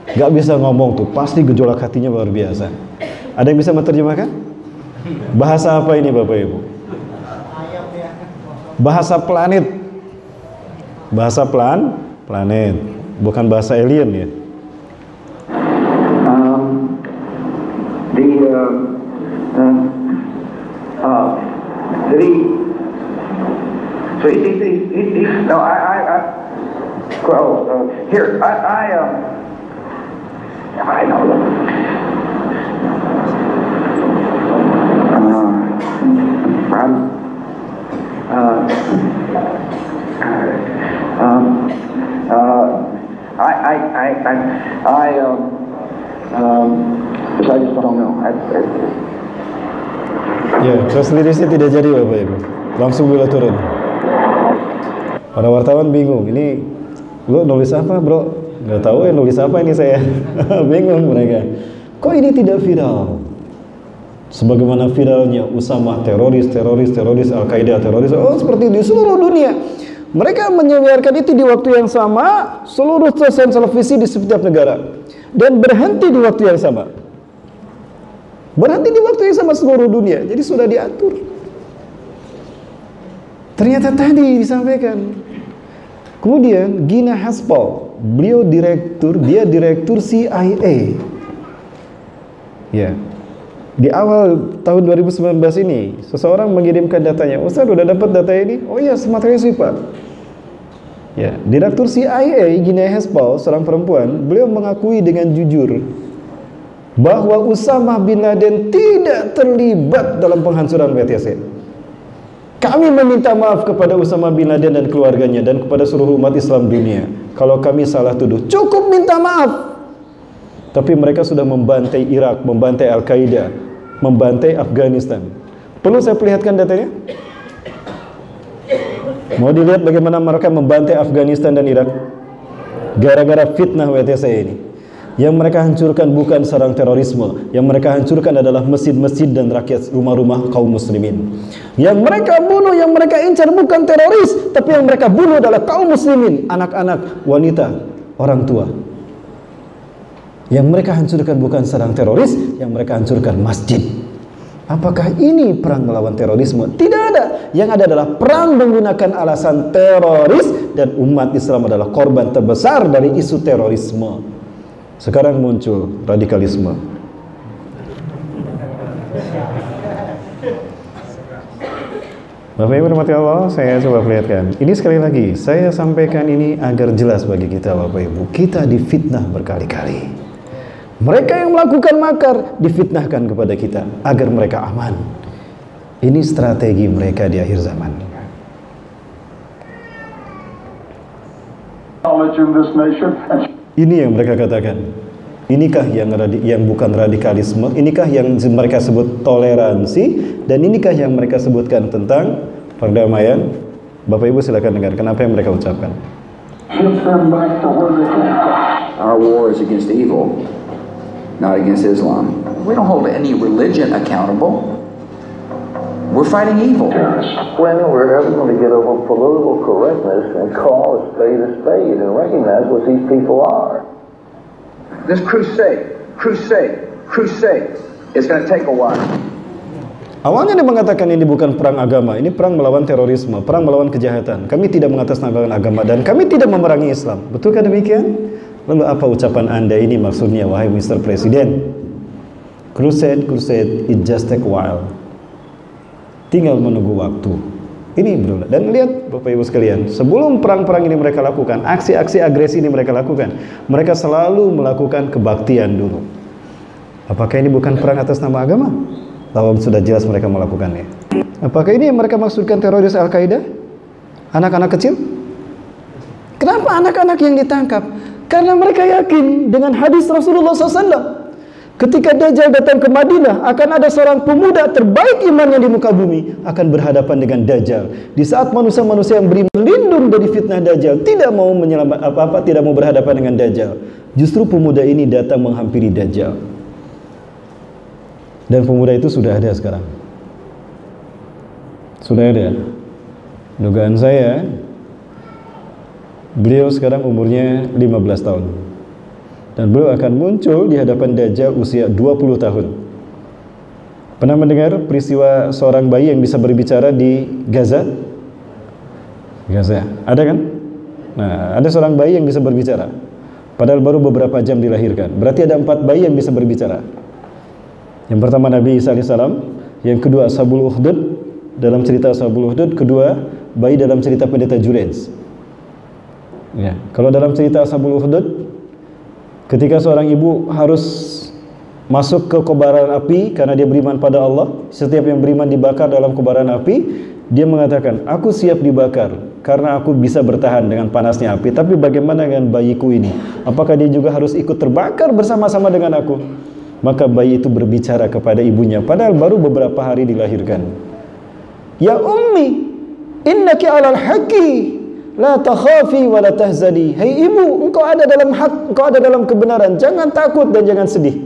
Gak bisa ngomong tuh, pasti gejolak hatinya luar biasa. Ada yang bisa menerjemahkan? Bahasa apa ini Bapak Ibu? Bahasa planet. Bahasa planet, bukan bahasa alien ya. I just don't know. Ya, transliterasi tidak jadi Bapak Ibu. Langsung boleh turun. Para wartawan bingung. Ini lu nulis apa, Bro? Nggak tahu ya nulis apa ini saya. Bingung mereka. Kok ini tidak viral? Sebagaimana viralnya Usamah teroris Al-Qaeda teroris. Oh, seperti di seluruh dunia. Mereka menyiarkan itu di waktu yang sama, seluruh stasiun televisi di setiap negara. Dan berhenti di waktu yang sama. Berhenti di waktu yang sama seluruh dunia. Jadi sudah diatur. Ternyata tadi disampaikan. Kemudian Gina Haspel, dia direktur CIA. Ya. Di awal tahun 2019 ini, seseorang mengirimkan datanya. Ustaz, udah dapat data ini? Oh iya, materinya sih Pak. Ya, direktur CIA Gina Haspel, seorang perempuan, beliau mengakui dengan jujur bahwa Usamah bin Laden tidak terlibat dalam penghancuran WTC. Kami meminta maaf kepada Usamah bin Laden dan keluarganya dan kepada seluruh umat Islam dunia kalau kami salah tuduh. Cukup minta maaf. Tapi mereka sudah membantai Irak, membantai Al-Qaeda, membantai Afghanistan. Perlu saya perlihatkan datanya? Mau dilihat bagaimana mereka membantai Afghanistan dan Irak? Gara-gara fitnah WTC ini. Yang mereka hancurkan bukan sarang terorisme. Yang mereka hancurkan adalah masjid-masjid dan rakyat rumah-rumah kaum muslimin. Yang mereka bunuh, yang mereka incar bukan teroris, tapi yang mereka bunuh adalah kaum muslimin, anak-anak, wanita, orang tua. Yang mereka hancurkan bukan sarang teroris, yang mereka hancurkan masjid. Apakah ini perang melawan terorisme? Tidak ada. Yang ada adalah perang menggunakan alasan teroris, dan umat Islam adalah korban terbesar dari isu terorisme. Sekarang muncul radikalisme. Bapak Ibu rahmati Allah, saya coba perlihatkan. Ini sekali lagi, saya sampaikan ini agar jelas bagi kita Bapak Ibu. Kita difitnah berkali-kali. Mereka yang melakukan makar difitnahkan kepada kita agar mereka aman. Ini strategi mereka di akhir zaman. Ini yang mereka katakan. Inikah yang bukan radikalisme? Inikah yang mereka sebut toleransi? Dan inikah yang mereka sebutkan tentang perdamaian? Bapak Ibu silakan dengarkan apa yang mereka ucapkan. Our war is against evil, not against Islam. We don't hold any religion accountable. We're fighting evil. When we're ever going to get over political correctness and call a spade and recognize what these people are? This crusade is going to take a while. Awalnya dia mengatakan ini bukan perang agama, ini perang melawan terorisme, perang melawan kejahatan. Kami tidak mengatasnamakan agama dan kami tidak memerangi Islam. Betulkah demikian? Lalu apa ucapan Anda ini maksudnya, wahai Mr. Presiden? Crusade, it just take a while. Tinggal menunggu waktu. Ini berulang. Dan lihat Bapak Ibu sekalian, sebelum perang-perang ini mereka lakukan, aksi-aksi agresi ini mereka lakukan, mereka selalu melakukan kebaktian dulu. Apakah ini bukan perang atas nama agama? Lawan sudah jelas mereka melakukannya. Apakah ini yang mereka maksudkan teroris Al-Qaeda? Anak-anak kecil? Kenapa anak-anak yang ditangkap? Karena mereka yakin dengan hadis Rasulullah SAW. Ketika Dajjal datang ke Madinah, akan ada seorang pemuda terbaik imannya di muka bumi akan berhadapan dengan Dajjal. Di saat manusia-manusia yang beriman lindung dari fitnah Dajjal, tidak mau tidak mau berhadapan dengan Dajjal. Justru pemuda ini datang menghampiri Dajjal. Dan pemuda itu sudah ada sekarang. Sudah ada. Dugaan saya, beliau sekarang umurnya 15 tahun. Dan beliau akan muncul di hadapan Dajjal usia 20 tahun. Pernah mendengar peristiwa seorang bayi yang bisa berbicara di Gaza? Gaza, ada kan? Nah, ada seorang bayi yang bisa berbicara. Padahal baru beberapa jam dilahirkan. Berarti ada 4 bayi yang bisa berbicara. Yang pertama Nabi Isa AS, yang kedua Ashabul Ukhdud dalam cerita Ashabul Ukhdud, kedua bayi dalam cerita pendeta Jurayj. Ya, kalau dalam cerita Ashabul Ukhdud, ketika seorang ibu harus masuk ke kobaran api karena dia beriman pada Allah, setiap yang beriman dibakar dalam kobaran api, dia mengatakan, aku siap dibakar karena aku bisa bertahan dengan panasnya api. Tapi bagaimana dengan bayiku ini? Apakah dia juga harus ikut terbakar bersama-sama dengan aku? Maka bayi itu berbicara kepada ibunya, padahal baru beberapa hari dilahirkan. Ya ummi, innaki alal haqqi, la takhafi wa la tahzani. Hai ibu, engkau ada dalam hak, engkau ada dalam kebenaran, jangan takut dan jangan sedih.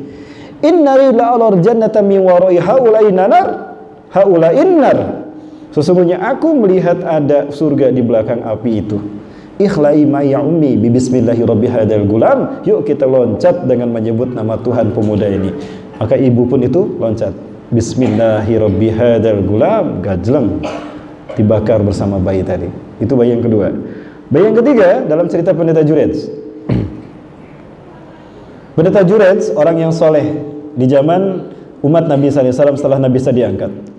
Inna la alar jannata min wara'i haula'i nar, haula'in nar. Sesungguhnya aku melihat ada surga di belakang api itu. Ikhlai ma ya ummi bi bismillahirabbi hadal gulam. Yuk kita loncat dengan menyebut nama Tuhan pemuda ini. Maka ibu pun itu loncat. Bismillahirabbi hadal gulam, gajleng, dibakar bersama bayi tadi. Itu bayi yang kedua. Bayi yang ketiga dalam cerita pendeta Jurayj. Pendeta Jurayj orang yang soleh di zaman umat Nabi SAW setelah Nabi Isa diangkat.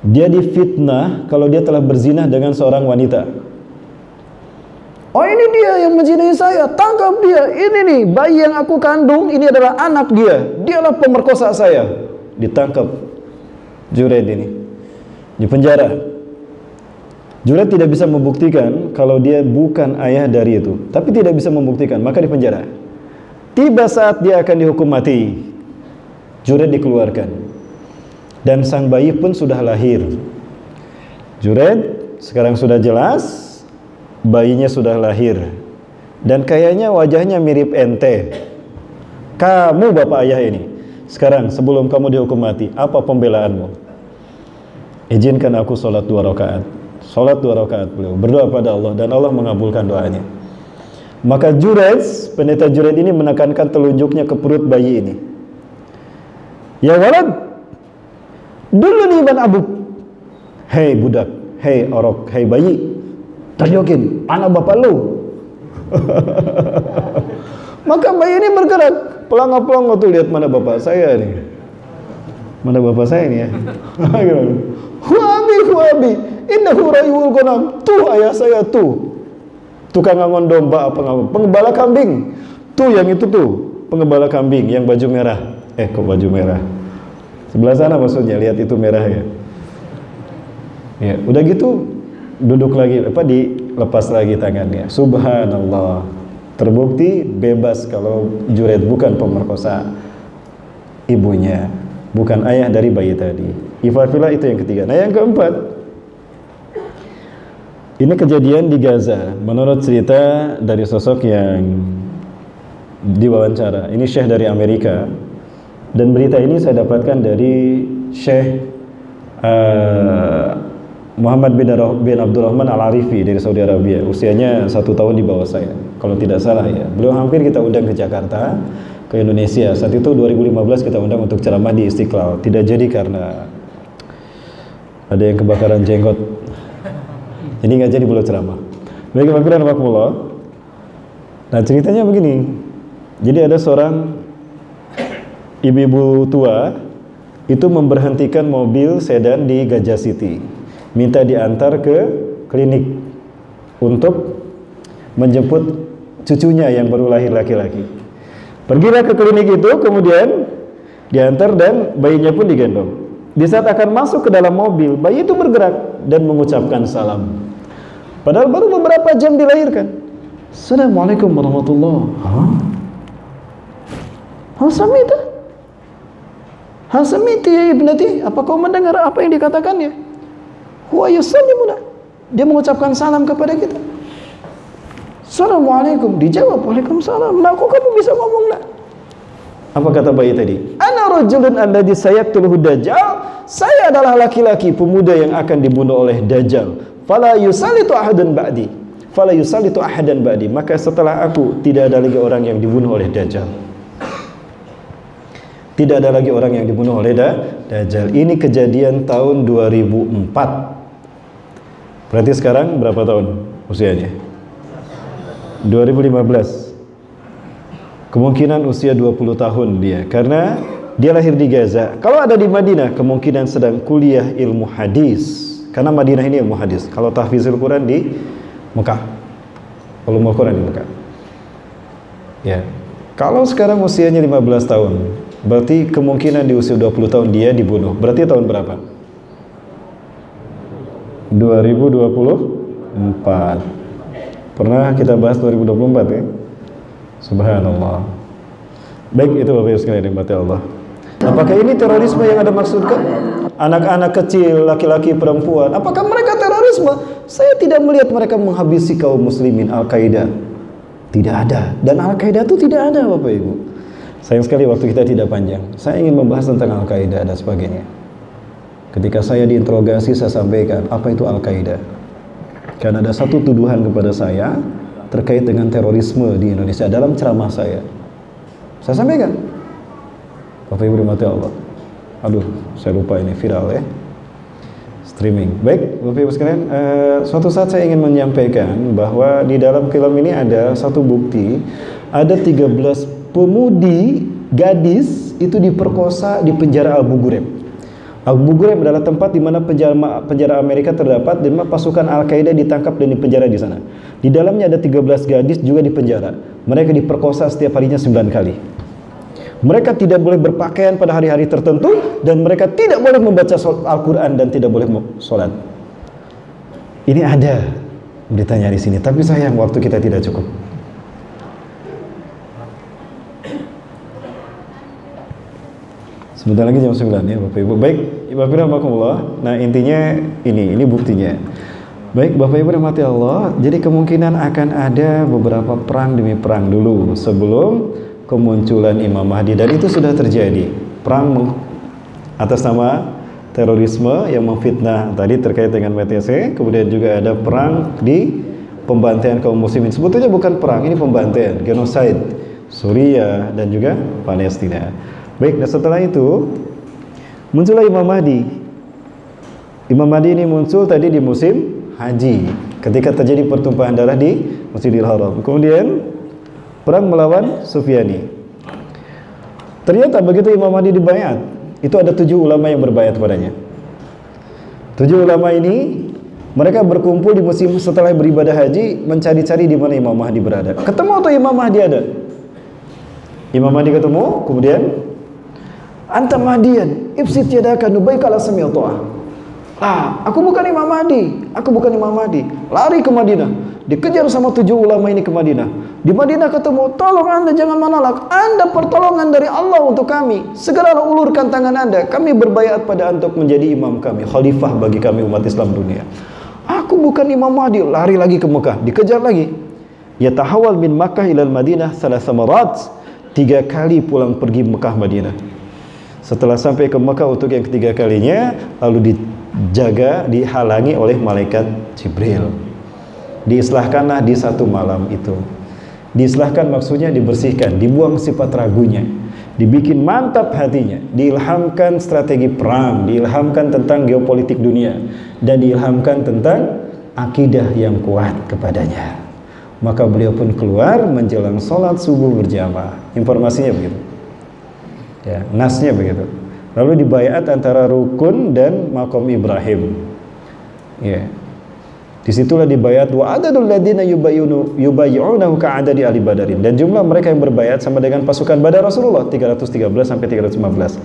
Dia difitnah kalau dia telah berzina dengan seorang wanita. Oh ini dia yang menzinai saya, tangkap dia. Ini nih bayi yang aku kandung, ini adalah anak dia. Dialah pemerkosa saya. Ditangkap Jurayj ini, di penjara. Jurayj tidak bisa membuktikan kalau dia bukan ayah dari itu, tapi tidak bisa membuktikan, maka di penjara. Tiba saat dia akan dihukum mati, Jurayj dikeluarkan. Dan sang bayi pun sudah lahir. Jurayj sekarang sudah jelas, bayinya sudah lahir. Dan kayaknya wajahnya mirip ente. Kamu bapak ayah ini. Sekarang sebelum kamu dihukum mati, apa pembelaanmu? Izinkan aku sholat 2 rakaat. Sholat 2 rakaat beliau berdoa pada Allah dan Allah mengabulkan doanya. Maka Jurayj, pendeta Jurayj ini menekankan telunjuknya ke perut bayi ini. Ya walad, dulu nih ban abuk. Hei budak, hei orok, hei bayi, tunjukin anak bapak lu. Maka bayi ini bergerak, pelangga-pelangga tuh lihat mana bapak saya nih. Mana bapak saya nih ya. Huabi, innahu rayul ghanam. Tuh ayah saya tuh. Tukang ngangon domba apa nggak? Pengembala kambing. Tuh yang itu tuh, pengembala kambing yang baju merah. Kok baju merah? Sebelah sana maksudnya, lihat itu merah ya. Ya, udah gitu duduk lagi, dilepas lagi tangannya. Subhanallah. Terbukti bebas kalau Juraid bukan pemerkosa ibunya, bukan ayah dari bayi tadi. Ifafillah itu yang ketiga. Nah, yang keempat, ini kejadian di Gaza menurut cerita dari sosok yang diwawancara. Ini Syekh dari Amerika, dan berita ini saya dapatkan dari Syekh Muhammad bin Abdurrahman Al-Arifi dari Saudi Arabia. Usianya 1 tahun di bawah saya, kalau tidak salah ya. Beliau hampir kita undang ke Jakarta, ke Indonesia. Saat itu 2015 kita undang untuk ceramah di Istiqlal. Tidak jadi karena ada yang kebakaran jenggot, jadi nggak jadi beliau ceramah. Baik, Alhamdulillah. Nah, ceritanya begini. Jadi ada seorang ibu-ibu tua itu memberhentikan mobil sedan di Gajah City, minta diantar ke klinik untuk menjemput cucunya yang baru lahir laki-laki. Pergilah ke klinik itu, kemudian diantar dan bayinya pun digendong. Di saat akan masuk ke dalam mobil, bayi itu bergerak dan mengucapkan salam. Padahal baru beberapa jam dilahirkan. Assalamualaikum warahmatullahi wabarakatuh. Hal samiti ya ibnati, apa kau mendengar apa yang dikatakannya? Huwa yusallimuna, dia mengucapkan salam kepada kita. Assalamualaikum, dijawab waalaikumsalam. Nah, kok kamu bisa ngomong nak? Apa kata bayi tadi? Ana rajulun alladhi sayaqtuluhu dajjal, saya adalah laki-laki pemuda yang akan dibunuh oleh Dajjal. Fala yusallitu ahadan ba'di, fala yusallitu ahadan ba'di, maka setelah aku tidak ada lagi orang yang dibunuh oleh Dajjal. Tidak ada lagi orang yang dibunuh oleh Dajjal. Ini kejadian tahun 2004. Berarti sekarang berapa tahun usianya? 2015. Kemungkinan usia 20 tahun dia, karena dia lahir di Gaza. Kalau ada di Madinah, kemungkinan sedang kuliah ilmu hadis, karena Madinah ini ilmu hadis. Kalau tahfizul Quran di Mekah, ulumul Quran di Mekah. Ya. Kalau sekarang usianya 15 tahun, berarti kemungkinan di usia 20 tahun dia dibunuh. Berarti tahun berapa? 2024. Pernah kita bahas 2024 ya? Subhanallah. Baik, itu Bapak Ibu sekalian yang dirahmati Allah. Apakah ini terorisme yang Anda maksudkan? Anak-anak kecil, laki-laki, perempuan, apakah mereka terorisme? Saya tidak melihat mereka menghabisi kaum muslimin. Al-Qaeda tidak ada, dan Al-Qaeda itu tidak ada, Bapak Ibu. Sayang sekali waktu kita tidak panjang. Saya ingin membahas tentang Al-Qaeda dan sebagainya. Ketika saya diinterogasi, saya sampaikan apa itu Al-Qaeda. Karena ada satu tuduhan kepada saya terkait dengan terorisme di Indonesia dalam ceramah saya. Saya sampaikan. Bapak Ibu dirahmati Allah. Aduh, saya lupa ini viral ya. Streaming. Baik, Bapak Ibu sekalian, suatu saat saya ingin menyampaikan bahwa di dalam film ini ada satu bukti, ada 13 pemudi gadis itu diperkosa di penjara Abu Ghraib. Abu Ghraib adalah tempat di mana penjara Amerika terdapat, di mana pasukan Al-Qaeda ditangkap dan dipenjara di sana. Di dalamnya ada 13 gadis juga dipenjara. Mereka diperkosa setiap harinya 9 kali. Mereka tidak boleh berpakaian pada hari-hari tertentu, dan mereka tidak boleh membaca Al-Quran dan tidak boleh sholat. Ini ada beritanya di sini, tapi sayang waktu kita tidak cukup. Sebentar lagi jam 9 ya Bapak Ibu. Baik, Bapak Ibu rahmatullah. Nah, intinya ini buktinya. Baik, Bapak Ibu rahmati Allah. Jadi kemungkinan akan ada beberapa perang demi perang dulu sebelum kemunculan Imam Mahdi, dan itu sudah terjadi. Perang atas nama terorisme yang memfitnah tadi terkait dengan WTC, kemudian juga ada perang di pembantaian kaum muslimin. Sebetulnya bukan perang, ini pembantaian, genocide Suriah dan juga Palestina. Baik, dan setelah itu muncullah Imam Mahdi. Imam Mahdi ini muncul tadi di musim haji, ketika terjadi pertumpahan darah di Masjidil Haram. Kemudian perang melawan Sufyani. Ternyata begitu Imam Mahdi dibayat, itu ada 7 ulama yang berbayat padanya. 7 ulama ini mereka berkumpul di musim setelah beribadah haji, mencari-cari di mana Imam Mahdi berada. Ketemu tuh Imam Mahdi ada. Imam Mahdi ketemu, kemudian anta mahdiyan ibsit yadaka nubaika la sami'tuha. Aku bukan Imam Mahdi, aku bukan Imam Mahdi. Lari ke Madinah, dikejar sama 7 ulama ini ke Madinah. Di Madinah ketemu, tolong Anda jangan menolak, Anda pertolongan dari Allah untuk kami. Segeralah ulurkan tangan Anda, kami berbayat pada untuk menjadi imam kami, khalifah bagi kami umat Islam dunia. Aku bukan Imam Mahdi. Lari lagi ke Mekah, dikejar lagi. Yatahawal min Makkah ilal Madinah 3 marat, 3 kali pulang pergi Mekah Madinah. Setelah sampai ke Mekah untuk yang ketiga kalinya, lalu dijaga, dihalangi oleh malaikat Jibril. Diislahkanlah di satu malam itu. Diislahkan maksudnya dibersihkan, dibuang sifat ragunya, dibikin mantap hatinya, diilhamkan strategi perang, diilhamkan tentang geopolitik dunia, dan diilhamkan tentang akidah yang kuat kepadanya. Maka beliau pun keluar menjelang sholat subuh berjamaah. Informasinya begitu. Ya, nasnya begitu. Lalu dibayat antara rukun dan makom Ibrahim. Ya. Disitulah dibayat wa adadul ladina yubayyunahu ka'adadi ahli Badarin, dan jumlah mereka yang berbayat sama dengan pasukan Badar Rasulullah 313 sampai 315.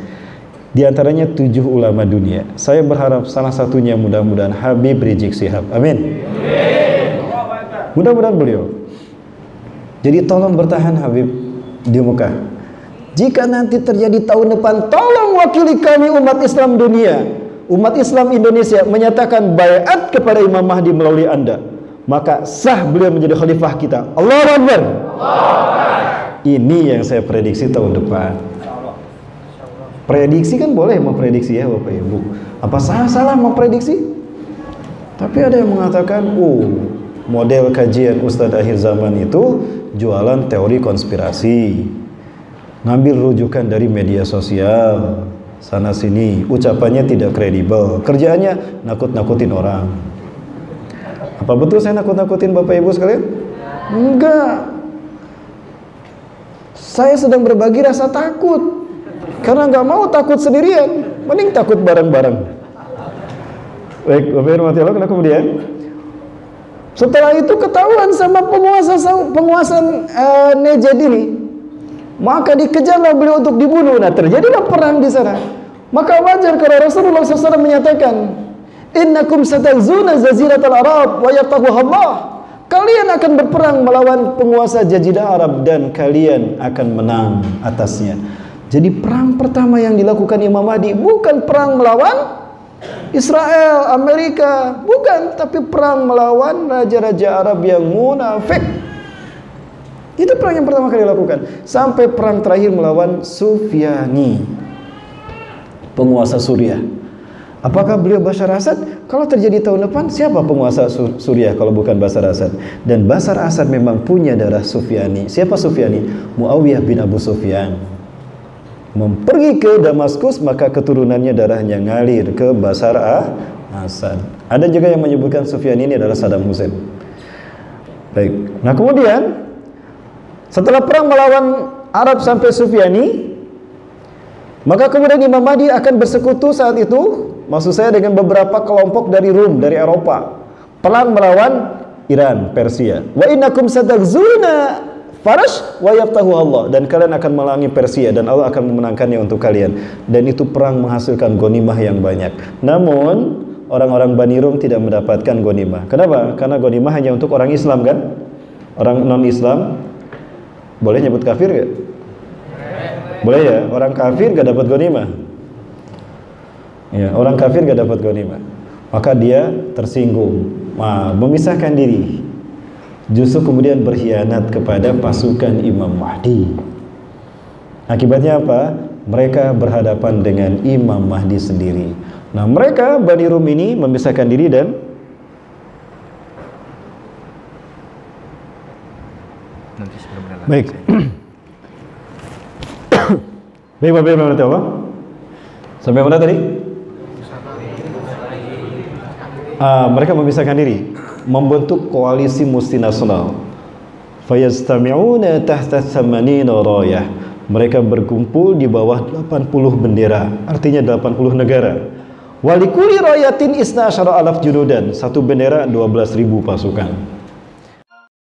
Di antaranya 7 ulama dunia. Saya berharap salah satunya mudah-mudahan Habib Rizik Syihab. Amin. Mudah-mudahan beliau. Jadi tolong bertahan Habib di Mekah. Jika nanti terjadi tahun depan, tolong wakili kami umat Islam dunia, umat Islam Indonesia menyatakan baiat kepada Imam Mahdi melalui Anda, maka sah beliau menjadi khalifah kita. Allahu Akbar. Ini yang saya prediksi tahun depan. Prediksi kan boleh memprediksi ya Bapak Ibu. Apa salah memprediksi? Tapi ada yang mengatakan, model kajian Ustadz akhir zaman itu jualan teori konspirasi, ngambil rujukan dari media sosial sana sini, ucapannya tidak kredibel, kerjaannya nakut-nakutin orang. Apa betul saya nakut-nakutin Bapak Ibu sekalian? Enggak. Saya sedang berbagi rasa takut, karena nggak mau takut sendirian, mending takut bareng-bareng. Baik, Bapak Ibu mati Allah, kemudian setelah itu ketahuan sama penguasa Najd ini, maka dikejarlah beliau untuk dibunuh. Nah, terjadilah perang di sana. Maka wajar kalau Rasulullah SAW menyatakan, innakum satazuna jaziratal Arab wa yaftahuha Allah. Kalian akan berperang melawan penguasa Jazirah Arab dan kalian akan menang atasnya. Jadi perang pertama yang dilakukan Imam Mahdi bukan perang melawan Israel, Amerika, bukan, tapi perang melawan raja-raja Arab yang munafik. Itu perang yang pertama kali dilakukan. Sampai perang terakhir melawan Sufyani, penguasa Suriah. Apakah beliau Bashar Asad? Kalau terjadi tahun depan, siapa penguasa Suriah kalau bukan Bashar Asad? Dan Bashar Asad memang punya darah Sufyani. Siapa Sufyani? Muawiyah bin Abu Sufyan. Pergi ke Damaskus, maka keturunannya darahnya ngalir ke Bashar Asad. Ada juga yang menyebutkan Sufyani ini adalah Saddam Hussein. Baik. Nah, kemudian setelah perang melawan Arab sampai Sufyani, maka kemudian Imam Mahdi akan bersekutu saat itu, maksud saya dengan beberapa kelompok dari Rum, dari Eropa, perang melawan Iran, Persia. Wa innakum satagzuna Farash wa yaftahu Allah, dan kalian akan melangi Persia dan Allah akan memenangkannya untuk kalian. Dan itu perang menghasilkan ghanimah yang banyak. Namun orang-orang Bani Rum tidak mendapatkan ghanimah. Kenapa? Karena ghanimah hanya untuk orang Islam kan? Orang non-Islam boleh nyebut kafir gak? Boleh ya? Orang kafir gak dapat ghanimah. Ya, orang kafir gak dapat ghanimah. Maka dia tersinggung, memisahkan diri. Justru kemudian berkhianat kepada pasukan Imam Mahdi. Akibatnya apa? Mereka berhadapan dengan Imam Mahdi sendiri. Nah, mereka Bani Rum ini memisahkan diri dan baik. Baik, Bapak Ibu Allah. Sampai mana tadi? Mereka memisahkan diri, membentuk koalisi multinasional. Fayastami'una tahta 80 rayah. Mereka berkumpul di bawah 80 bendera, artinya 80 negara. Walikuli rayatin 12.000 junudan. Satu bendera 12.000 pasukan.